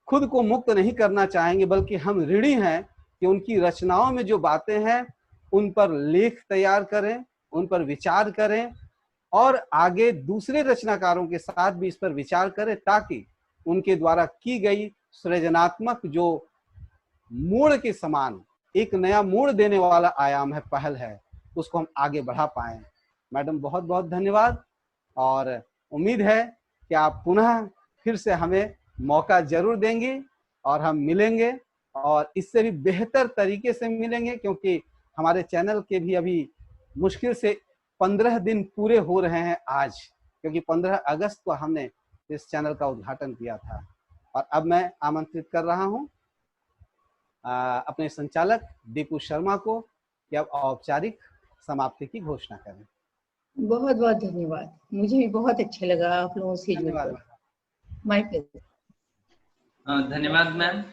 खुद को मुक्त नहीं करना चाहेंगे, बल्कि हम ऋणी हैं कि उनकी रचनाओं में जो बातें हैं उन पर लेख तैयार करें, उन पर विचार करें, और आगे दूसरे रचनाकारों के साथ भी इस पर विचार करें, ताकि उनके द्वारा की गई सृजनात्मक जो मोड़ के समान एक नया मोड़ देने वाला आयाम है, पहल है, उसको हम आगे बढ़ा पाएं। मैडम बहुत बहुत धन्यवाद, और उम्मीद है कि आप पुनः फिर से हमें मौका जरूर देंगी और हम मिलेंगे, और इससे भी बेहतर तरीके से मिलेंगे, क्योंकि हमारे चैनल के भी अभी मुश्किल से 15 दिन पूरे हो रहे हैं आज, क्योंकि 15 अगस्त को हमने इस चैनल का उद्घाटन किया था। और अब मैं आमंत्रित कर रहा हूं अपने संचालक दीपू शर्मा को कि अब औपचारिक समाप्ति की घोषणा करें। बहुत बहुत धन्यवाद, मुझे भी बहुत अच्छा लगा आप लोगों से जुड़कर। My pleasure. धन्यवाद मैम।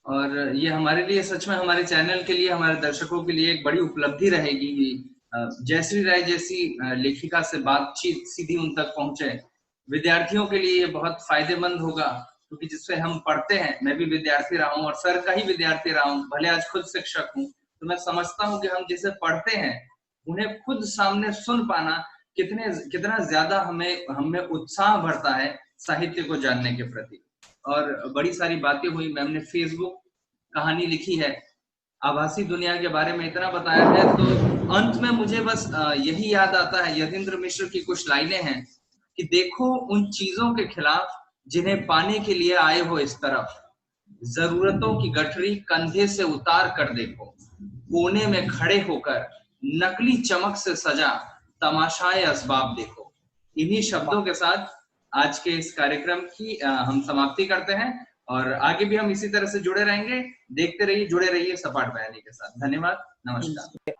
और ये हमारे लिए, सच में हमारे चैनल के लिए, हमारे दर्शकों के लिए एक बड़ी उपलब्धि रहेगी। जयश्री राय जैसी लेखिका से बातचीत सीधी उन तक पहुंचे। विद्यार्थियों के लिए ये बहुत फायदेमंद होगा, क्योंकि जिससे हम पढ़ते हैं, मैं भी विद्यार्थी रहा हूँ और सर का ही विद्यार्थी रहा हूँ, भले आज खुद शिक्षक हूँ, तो मैं समझता हूँ कि हम जिसे पढ़ते हैं उन्हें खुद सामने सुन पाना कितना ज्यादा हमें उत्साह भरता है साहित्य को जानने के प्रति। और बड़ी सारी बातें हुई, मैम ने फेसबुक कहानी लिखी है, आभासी दुनिया के बारे में इतना बताया है। तो अंत में मुझे बस यही याद आता है, यतीन्द्र मिश्र की कुछ लाइनें हैं कि देखो उन चीजों के खिलाफ जिन्हें पाने के लिए आए हो इस तरफ, जरूरतों की गठरी कंधे से उतार कर देखो, कोने में खड़े होकर नकली चमक से सजा तमाशाए असबाब देखो। इन्हीं शब्दों के साथ आज के इस कार्यक्रम की हम समाप्ति करते हैं, और आगे भी हम इसी तरह से जुड़े रहेंगे। देखते रहिए, जुड़े रहिए सपाट बयानी के साथ। धन्यवाद, नमस्कार।